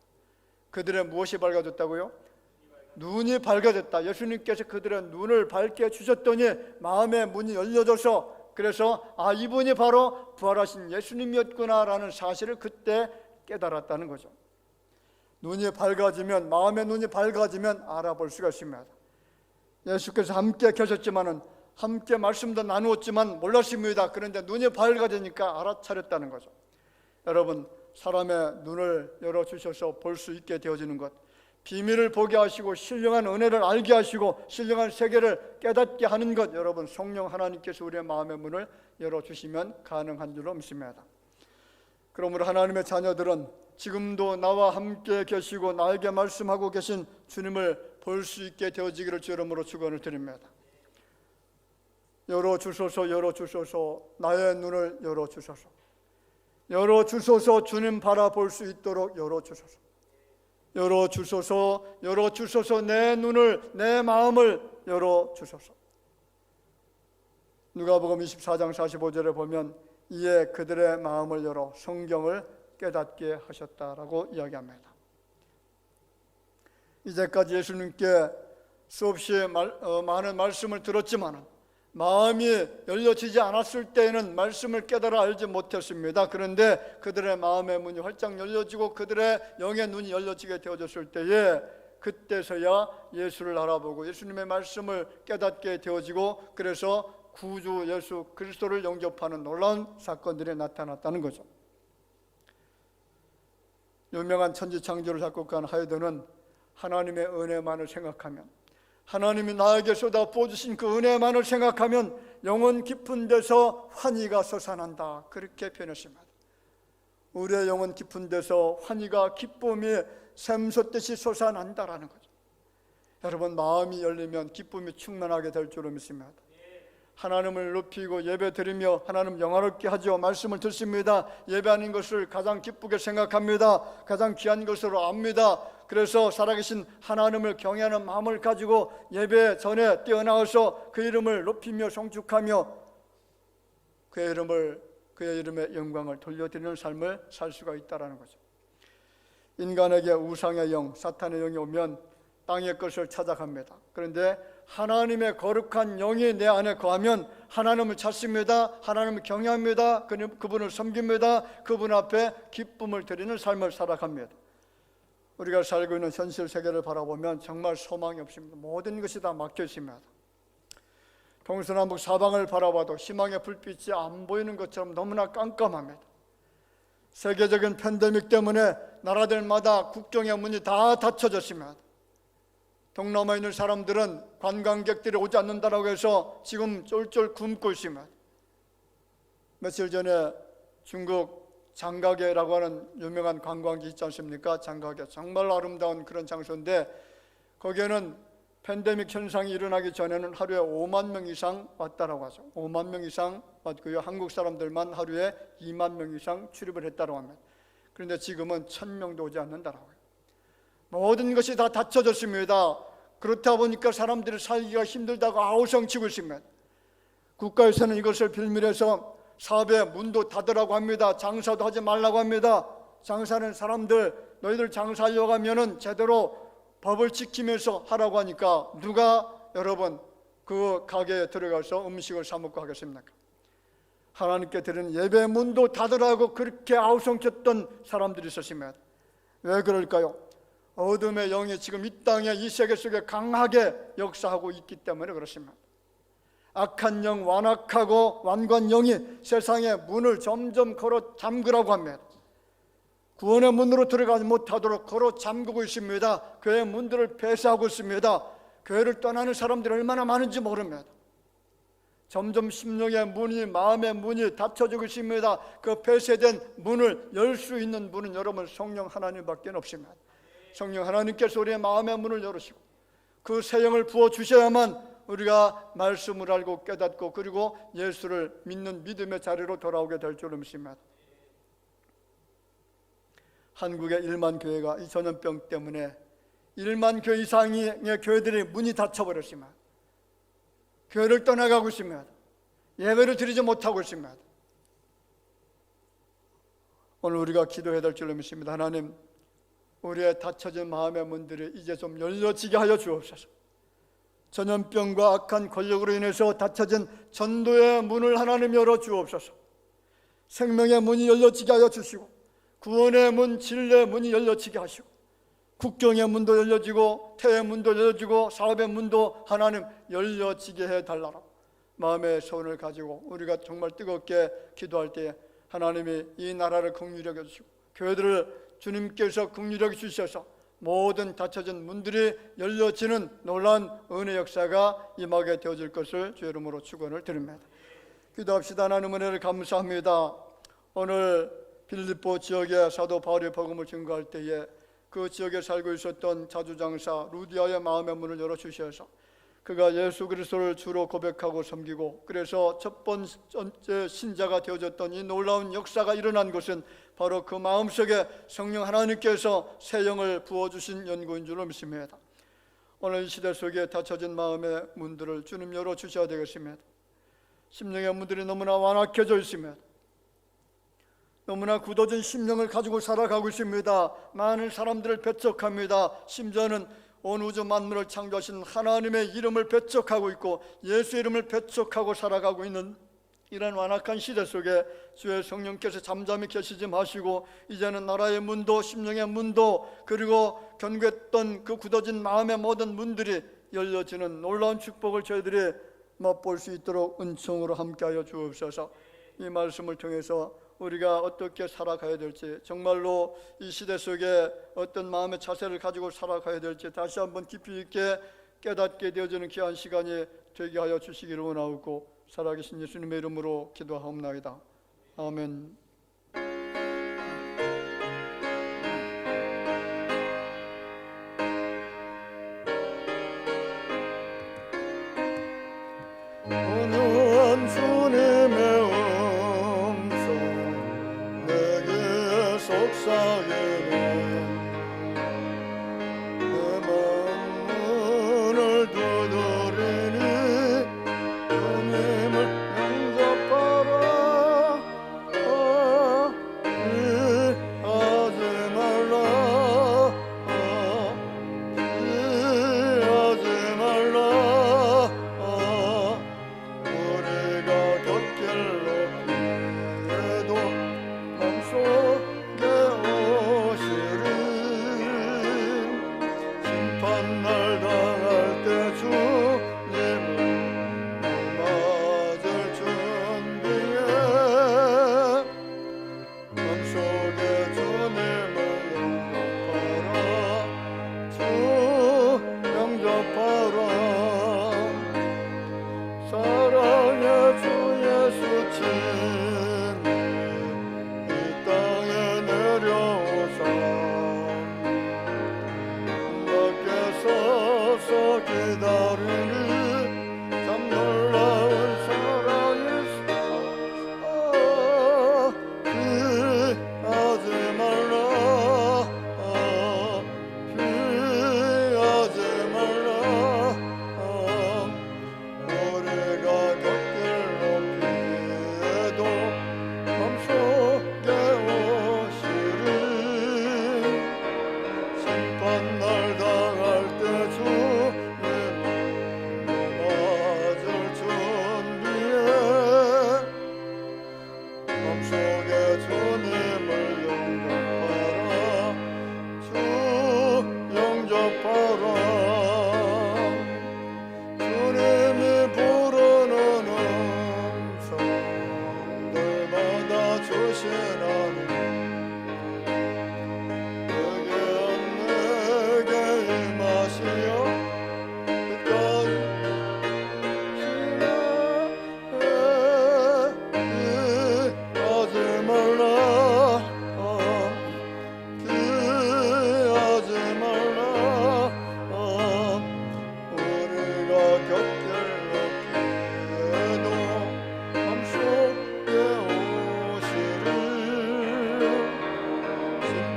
그들의 무엇이 밝아졌다고요? 눈이 밝아졌다. 예수님께서 그들의 눈을 밝게 주셨더니 마음의 문이 열려져서 그래서 이분이 바로 부활하신 예수님이었구나라는 사실을 그때 깨달았다는 거죠. 눈이 밝아지면, 마음의 눈이 밝아지면 알아볼 수가 있습니다. 예수께서 함께 계셨지만은 함께 말씀도 나누었지만 몰랐습니다. 그런데 눈이 밝아지니까 알아차렸다는 거죠. 여러분, 사람의 눈을 열어주셔서 볼 수 있게 되어지는 것, 비밀을 보게 하시고 신령한 은혜를 알게 하시고 신령한 세계를 깨닫게 하는 것, 여러분 성령 하나님께서 우리의 마음의 문을 열어주시면 가능한 줄로 믿습니다. 그러므로 하나님의 자녀들은 지금도 나와 함께 계시고 나에게 말씀하고 계신 주님을 볼 수 있게 되어지기를 주 이름으로 축원을 드립니다. 열어주소서, 열어주소서, 나의 눈을 열어주소서, 열어주소서, 주님 바라볼 수 있도록 열어주소서, 열어주소서, 열어주소서, 내 눈을, 내 마음을 열어주소서. 누가복음 24장 45절에 보면 이에 그들의 마음을 열어 성경을 깨닫게 하셨다라고 이야기합니다. 이제까지 예수님께 수없이 많은 말씀을 들었지만 마음이 열려지지 않았을 때에는 말씀을 깨달아 알지 못했습니다. 그런데 그들의 마음의 문이 활짝 열려지고 그들의 영의 눈이 열려지게 되어졌을 때에 그때서야 예수를 알아보고 예수님의 말씀을 깨닫게 되어지고 그래서 구주 예수 그리스도를 영접하는 놀라운 사건들이 나타났다는 거죠. 유명한 천지창조를 작곡한 하이든은 하나님의 은혜만을 생각하면, 하나님이 나에게 쏟아 부어주신 그 은혜만을 생각하면 영혼 깊은 데서 환희가 솟아난다, 그렇게 표현했습니다. 우리의 영혼 깊은 데서 환희가, 기쁨이 샘솟듯이 솟아난다라는 거죠. 여러분, 마음이 열리면 기쁨이 충만하게 될 줄로 믿습니다. 하나님을 높이고 예배 드리며 하나님 영화롭게 하죠. 말씀을 듣습니다. 예배하는 것을 가장 기쁘게 생각합니다. 가장 귀한 것으로 압니다. 그래서 살아계신 하나님을 경외하는 마음을 가지고 예배 전에 뛰어나와서 그 이름을 높이며 송축하며 그의 이름의 영광을 돌려드리는 삶을 살 수가 있다는 거죠. 인간에게 우상의 영, 사탄의 영이 오면 땅의 것을 찾아갑니다. 그런데 하나님의 거룩한 영이 내 안에 거하면 하나님을 찾습니다. 하나님을 경외합니다. 그분을 섬깁니다. 그분 앞에 기쁨을 드리는 삶을 살아갑니다. 우리가 살고 있는 현실 세계를 바라보면 정말 소망이 없습니다. 모든 것이 다 막혀 있습니다. 동서남북 사방을 바라봐도 희망의 불빛이 안 보이는 것처럼 너무나 깜깜합니다. 세계적인 팬데믹 때문에 나라들마다 국경의 문이 다 닫혀졌습니다. 동남아에 있는 사람들은 관광객들이 오지 않는다고 해서 지금 쫄쫄 굶고 있습니다. 며칠 전에 중국 장가게라고 하는 유명한 관광지 있지 않습니까? 장가게, 정말 아름다운 그런 장소인데 거기에는 팬데믹 현상이 일어나기 전에는 하루에 5만 명 이상 왔다라고 하죠. 5만 명 이상 왔고요. 한국 사람들만 하루에 2만 명 이상 출입을 했다고 합니다. 그런데 지금은 1,000명도 오지 않는다라고 해요. 모든 것이 다 닫혀졌습니다. 그렇다 보니까 사람들이 살기가 힘들다고 아우성치고 있습니다. 국가에서는 이것을 빌밀해서 사업의 문도 닫으라고 합니다. 장사도 하지 말라고 합니다. 장사는 사람들, 너희들 장사하려고 하면은 제대로 법을 지키면서 하라고 하니까 누가 여러분 그 가게에 들어가서 음식을 사 먹고 하겠습니까? 하나님께 드리는 예배 문도 닫으라고 그렇게 아우성쳤던 사람들이 있었습니다. 왜 그럴까요? 어둠의 영이 지금 이 땅에 이 세계 속에 강하게 역사하고 있기 때문에 그렇습니다. 악한 영, 완악하고 완관 영이 세상의 문을 점점 걸어 잠그라고 합니다. 구원의 문으로 들어가지 못하도록 걸어 잠그고 있습니다. 교회 문들을 폐쇄하고 있습니다. 교회를 떠나는 사람들이 얼마나 많은지 모릅니다. 점점 심령의 문이, 마음의 문이 닫혀지고 있습니다. 그 폐쇄된 문을 열 수 있는 분은 여러분 성령 하나님밖에 없습니다. 성령 하나님께서 우리의 마음의 문을 열으시고 그 새 영을 부어주셔야만 우리가 말씀을 알고 깨닫고 그리고 예수를 믿는 믿음의 자리로 돌아오게 될 줄을 믿습니다. 한국의 1만 교회가 이 전염병 때문에 1만 교회 이상의 교회들이 문이 닫혀버렸습니다. 교회를 떠나가고 있습니다. 예배를 드리지 못하고 있습니다. 오늘 우리가 기도해야 될 줄로 믿습니다. 하나님, 우리의 닫혀진 마음의 문들이 이제 좀 열려지게 하여 주옵소서. 전염병과 악한 권력으로 인해서 닫혀진 전도의 문을 하나님 열어 주옵소서. 생명의 문이 열려지게 하여 주시고 구원의 문, 진리의 문이 열려지게 하시고 국경의 문도 열려지고 태의 문도 열려지고 사업의 문도 하나님 열려지게 해달라고 마음의 소원을 가지고 우리가 정말 뜨겁게 기도할 때에 하나님이 이 나라를 긍휼히 여겨주시고 교회들을 주님께서 긍휼히 여겨주셔서 모든 닫혀진 문들이 열려지는 놀라운 은혜 역사가 임하게 되어질 것을 주의 이름으로 축원을 드립니다. 기도합시다. 하나님 은혜를 감사합니다. 오늘 빌립보 지역에 사도 바울의 복음을 증거할 때에 그 지역에 살고 있었던 자주장사 루디아의 마음의 문을 열어주셔서 그가 예수 그리스도를 주로 고백하고 섬기고 그래서 첫 번째 신자가 되어졌던 이 놀라운 역사가 일어난 것은 바로 그 마음속에 성령 하나님께서 새 영을 부어주신 연고인 줄로 믿습니다. 오늘 이 시대 속에 닫혀진 마음의 문들을 주님 열어주셔야 되겠습니다. 심령의 문들이 너무나 완악해져 있습니다. 너무나 굳어진 심령을 가지고 살아가고 있습니다. 많은 사람들을 배척합니다. 심지어는 온 우주 만물을 창조하신 하나님의 이름을 배척하고 있고 예수 이름을 배척하고 살아가고 있는 이런 완악한 시대 속에 주의 성령께서 잠잠히 계시지 마시고 이제는 나라의 문도 심령의 문도 그리고 견고했던 그 굳어진 마음의 모든 문들이 열려지는 놀라운 축복을 저희들이 맛볼 수 있도록 은총으로 함께하여 주옵소서. 이 말씀을 통해서 우리가 어떻게 살아가야 될지 정말로 이 시대 속에 어떤 마음의 자세를 가지고 살아가야 될지 다시 한번 깊이 있게 깨닫게 되어지는 귀한 시간이 되게 하여 주시기를 원하옵고 살아계신 예수님의 이름으로 기도하옵나이다. 아멘. 오늘 주님의 속삭이네 내 마음 문을 두드리니 주님을 영접하라 피하지 말라 피하지 말라 우리가 곁길로 피해도 맘속 오시리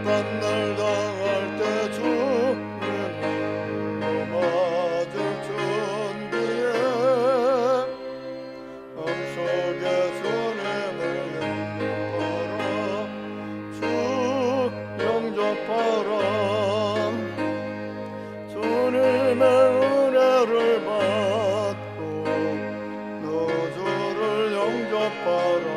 심판을 당할 때 주님 맞을 준비해 마음속에 주님을 영접하라 주님의 은혜를 받고 너 주를 영접하라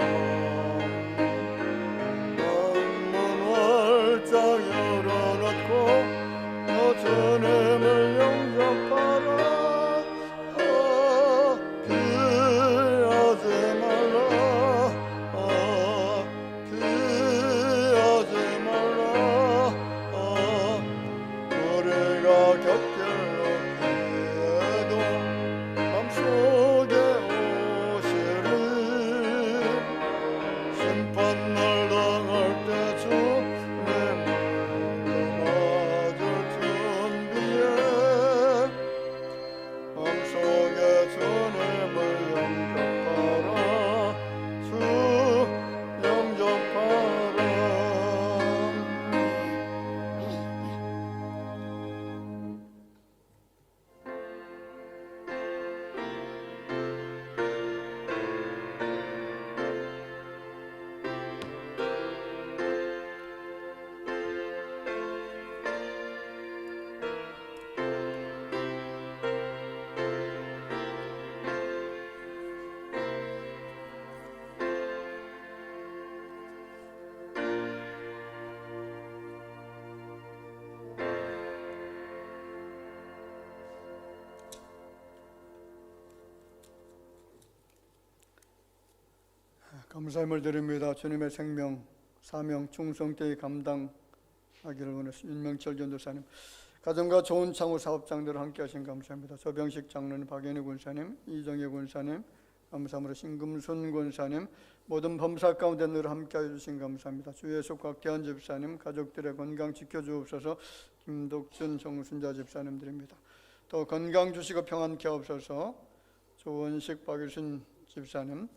문 활짝 열어놓고 너 주님을 영접하라 피하지 말라 피하지 말라 우리가 겪을 어디에도 맘속에 오시리 심판날 당할 때 주님 맞을 준비해 맘속에 주님을 영접하라 주 영접하라 감사함을 드립니다. 주님의 생명, 사명, 충성되이 감당하기를 원해서 윤명철 전도사님, 가정과 좋은 창호 사업장들을 함께 하신 감사합니다. 조병식 장로님, 박연희 군사님, 이정혜 군사님, 감사함으로 신금순 군사님, 모든 범사 가운데 늘 함께 해주신 감사합니다. 주 예수 곽태환 집사님, 가족들의 건강 지켜주옵소서. 김독준 정순자 집사님 드립니다. 또 건강 주시고 평안케 하옵소서. 조원식 박일순 집사님,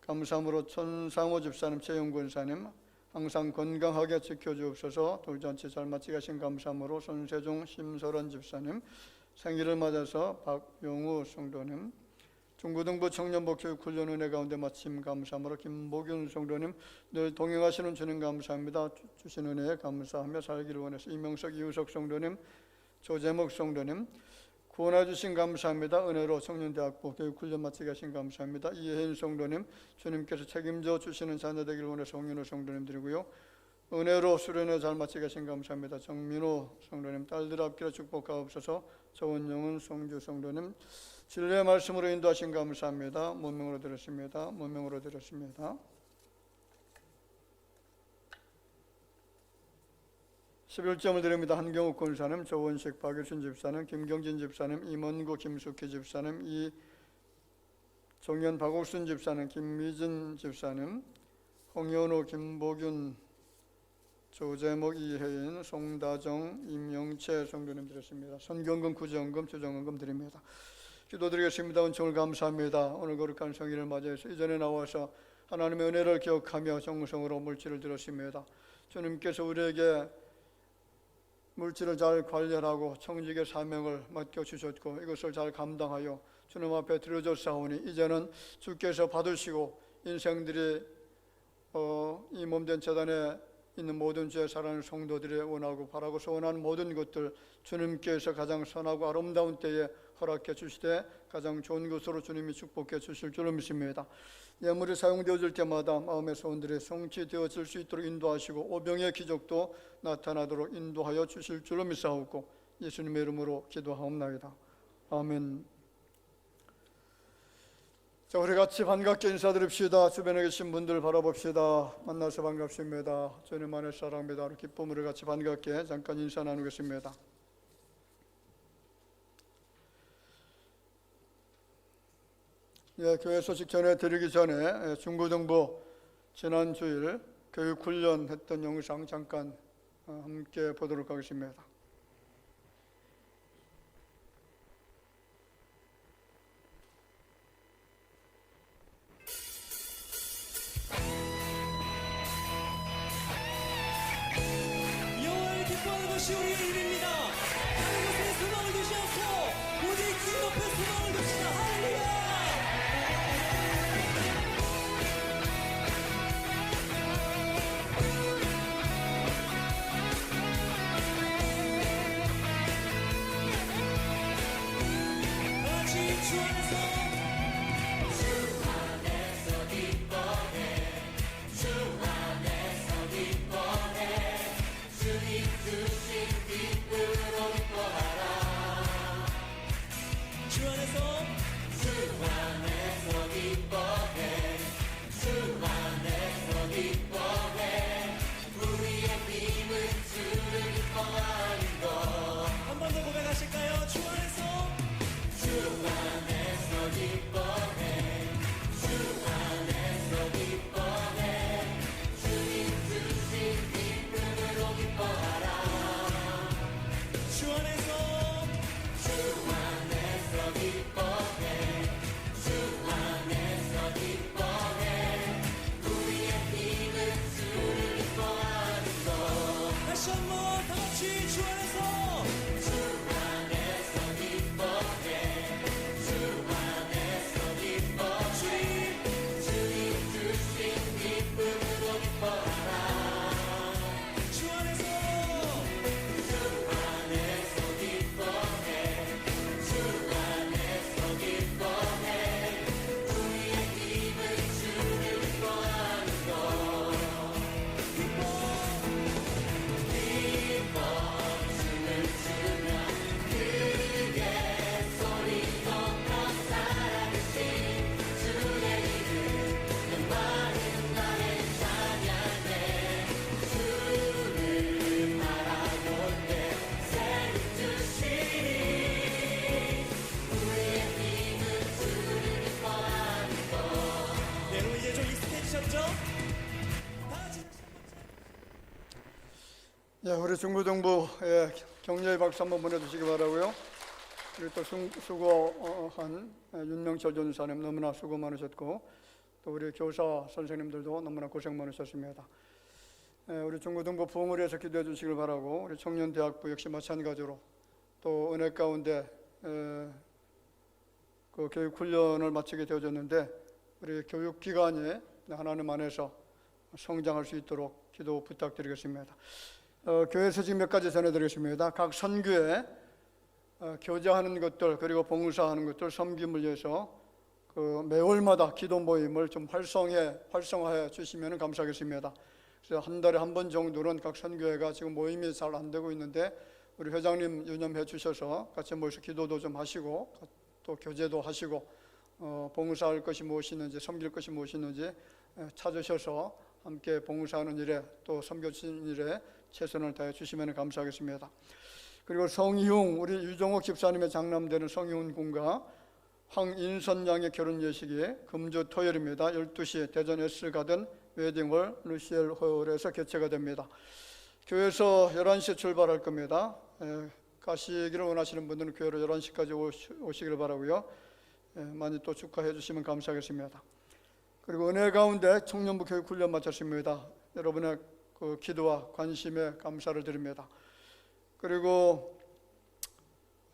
감사함으로 천상호 집사님, 최영 권사님 항상 건강하게 지켜주옵소서. 돌잔치 잘 마치게 하신 감사함으로 손세종 심설원 집사님, 생일을 맞아서 박용우 성도님, 중고등부 청년복지교육 훈련 은혜 가운데 마침 감사함으로 김보균 성도님, 늘 동행하시는 주님 감사합니다. 주신 은혜에 감사하며 살기를 원해서 이명석 이우석 성도님, 조재목 성도님 구원해 주신 감사합니다. 은혜로 청년대학부 교육훈련 마치게 하신 감사합니다. 이혜인 성도님, 주님께서 책임져 주시는 자녀 되기를 원해서 홍윤호 성도님 드리고요. 은혜로 수련회 잘 마치게 하신 감사합니다. 정민호 성도님, 딸들 앞길에 축복하옵소서. 조은영은 성주 성도님, 진리의 말씀으로 인도하신 감사합니다. 문명으로 드렸습니다. 문명으로 드렸습니다. 11점을 드립니다. 한경욱 권사님, 조원식 박일순 집사님, 김경진 집사님, 임원구 김숙희 집사님, 이종현 박옥순 집사님, 김미진 집사님, 홍현우 김보균, 조재목 이혜인, 송다정, 임영채 성도님 드렸습니다. 선경금, 구정금, 주정금 드립니다. 기도드리겠습니다. 은총을 감사합니다. 오늘 거룩한 성일을 맞이해서 이전에 나와서 하나님의 은혜를 기억하며 정성으로 물질을 드렸습니다. 주님께서 우리에게 물질을 잘 관리하고 청직의 사명을 맡겨주셨고 이것을 잘 감당하여 주님 앞에 드려졌사오니 이제는 주께서 받으시고 인생들이 이 몸된 재단에 있는 모든 죄 사랑하는 성도들이 원하고 바라고 소원하는 모든 것들 주님께서 가장 선하고 아름다운 때에 허락해 주시되 가장 좋은 것으로 주님이 축복해 주실 줄을 믿습니다. 예물이 사용되어질 때마다 마음의 소원들이 성취되어질 수 있도록 인도하시고 오병의 기적도 나타나도록 인도하여 주실 줄을 믿사옵고 예수님의 이름으로 기도하옵나이다. 아멘. 자, 우리 같이 반갑게 인사드립시다. 주변에 계신 분들 바라봅시다. 만나서 반갑습니다. 주님 안에 사랑합니다. 기쁨으로 같이 반갑게 잠깐 인사 나누겠습니다. 교회 소식 전해드리기 전에 중고등부 지난 주일 교육훈련 했던 영상 잠깐 함께 보도록 하겠습니다. 것이 우리의 힘입니다. 다른 것에 소망을 두지 않고 오직 주 앞에 소망을 둡시다. 할렐루야. 같이 주 안에서 주 안에서 한 번 더 고백하실까요? 주 안에서 주 안에서 다시 한 번 다 같이 주 안에서 주 안에서 네, 여러분 이제 좀 익숙해지셨죠? 다 같이 예, 우리 중고등부에 격려의 박수 한번 보내주시기 바라고요. 그리고 또 수고한 윤명철 전사님 너무나 수고 많으셨고, 또 우리 교사 선생님들도 너무나 고생 많으셨습니다. 우리 중고등부 부흥을 위해서 기도해 주시길 바라고, 우리 청년대학부 역시 마찬가지로 또 은혜 가운데 그 교육 훈련을 마치게 되어졌는데, 우리 교육기관이 하나님 안에서 성장할 수 있도록 기도 부탁드리겠습니다. 교회에서 지금 몇 가지 전해드리겠습니다. 각 선교회 교제하는 것들, 그리고 봉사하는 것들, 섬김을 위해서 그 매월마다 기도 모임을 좀 활성화해 주시면 감사하겠습니다. 그래서 한 달에 한 번 정도는 각 선교회가 지금 모임이 잘 안 되고 있는데, 우리 회장님 유념해 주셔서 같이 모여서 기도도 좀 하시고, 또 교제도 하시고, 봉사할 것이 무엇이는지, 섬길 것이 무엇이는지 찾으셔서 함께 봉사하는 일에, 또 섬겨주신 일에 최선을 다해 주시면 감사하겠습니다. 그리고 성희웅, 우리 유종옥 집사님의 장남되는 성희웅 군과 황인선 양의 결혼 예식이 금주 토요일입니다. 12시 대전 S가든 웨딩홀 루시엘 홀에서 개최가 됩니다. 교회에서 11시에 출발할 겁니다. 가시기를 원하시는 분들은 교회로 11시까지 오시기를 바라고요. 많이 또 축하해 주시면 감사하겠습니다. 그리고 은혜 가운데 청년부 교육 훈련 마쳤습니다. 여러분의 그 기도와 관심에 감사를 드립니다. 그리고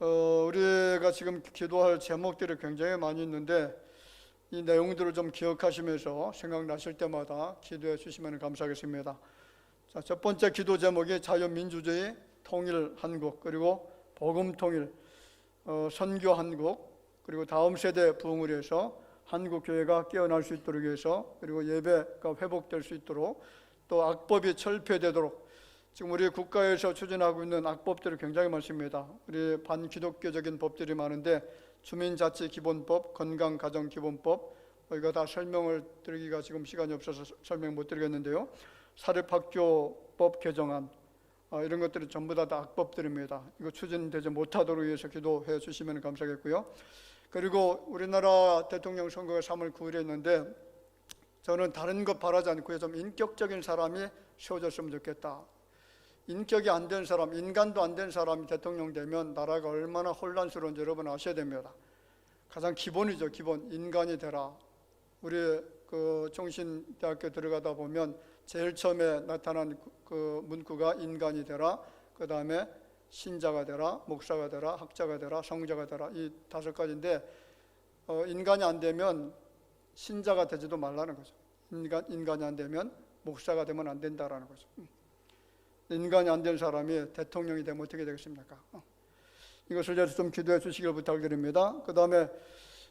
우리가 지금 기도할 제목들이 굉장히 많이 있는데, 이 내용들을 좀 기억하시면서 생각나실 때마다 기도해 주시면 감사하겠습니다. 자, 첫 번째 기도 제목이 자유민주주의 통일 한국, 그리고 복음 통일, 선교 한국, 그리고 다음 세대 부흥을 위해서 한국 교회가 깨어날 수 있도록 위해서, 그리고 예배가 회복될 수 있도록, 또 악법이 철폐되도록. 지금 우리 국가에서 추진하고 있는 악법들이 굉장히 많습니다. 우리 반기독교적인 법들이 많은데, 주민자치기본법, 건강가정기본법, 이거 다 설명을 드리기가 지금 시간이 없어서 설명 못 드리겠는데요. 사립학교법 개정안, 이런 것들이 전부 다 악법들입니다. 이거 추진되지 못하도록 위해서 기도해 주시면 감사하겠고요. 그리고 우리나라 대통령 선거가 3월 9일에 있는데, 저는 다른 것 바라지 않고요, 좀 인격적인 사람이 세워졌으면 좋겠다. 인격이 안 된 사람, 인간도 안 된 사람이 대통령 되면 나라가 얼마나 혼란스러운지 여러분 아셔야 됩니다. 가장 기본이죠, 기본. 인간이 되라. 우리 그 종신대학교 들어가다 보면 제일 처음에 나타난 그 문구가 인간이 되라. 그 다음에 신자가 되라, 목사가 되라, 학자가 되라, 성자가 되라, 이 5가지인데 인간이 안 되면 신자가 되지도 말라는 거죠. 인간이 안 되면 목사가 되면 안 된다라는 거죠. 인간이 안 된 사람이 대통령이 되면 어떻게 되겠습니까? 이것을 위해서 좀 기도해 주시길 부탁드립니다. 그 다음에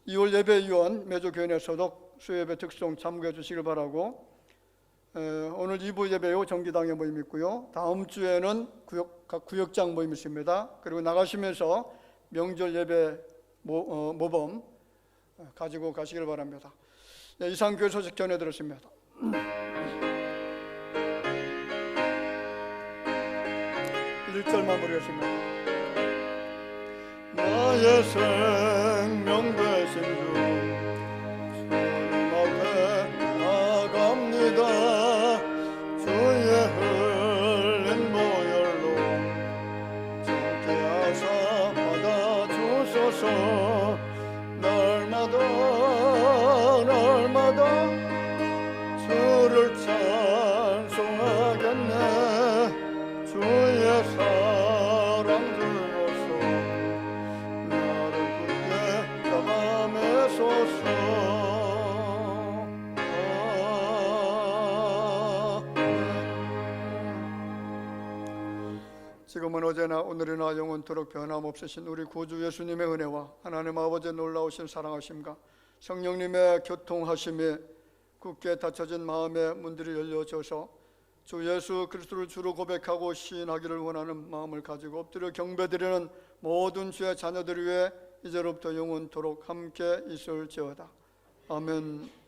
2월 예배위원 매주 교인의 소독 수요예배 특송 참고해 주시길 바라고, 오늘 2부 예배 후 정기당회 모임 있고요. 다음 주에는 각 구역장 모임 있습니다. 그리고 나가시면서 명절 예배 모범 가지고 가시길 바랍니다. 네, 이상 교회 소식 전해드렸습니다. 1절만 부르겠습니다. 나의 생명 되신 주 주님 앞에 나갑니다. 주의 흘린 보혈로 정케 하사 받아주소서. 날마다 주를 찬송하겠네. 주의 사랑 주옵소. 나를 굳게 잡아매소서. 지금은 어제나 오늘이나 영원토록 변함없으신 우리 구주 예수님의 은혜와 하나님 아버지의 놀라우신 사랑하심과 성령님의 교통하심에 굳게 닫혀진 마음의 문들이 열려져서 주 예수 그리스도를 주로 고백하고 시인하기를 원하는 마음을 가지고 엎드려 경배드리는 모든 주의 자녀들 위해 이제로부터 영원토록 함께 있을지어다. 아멘.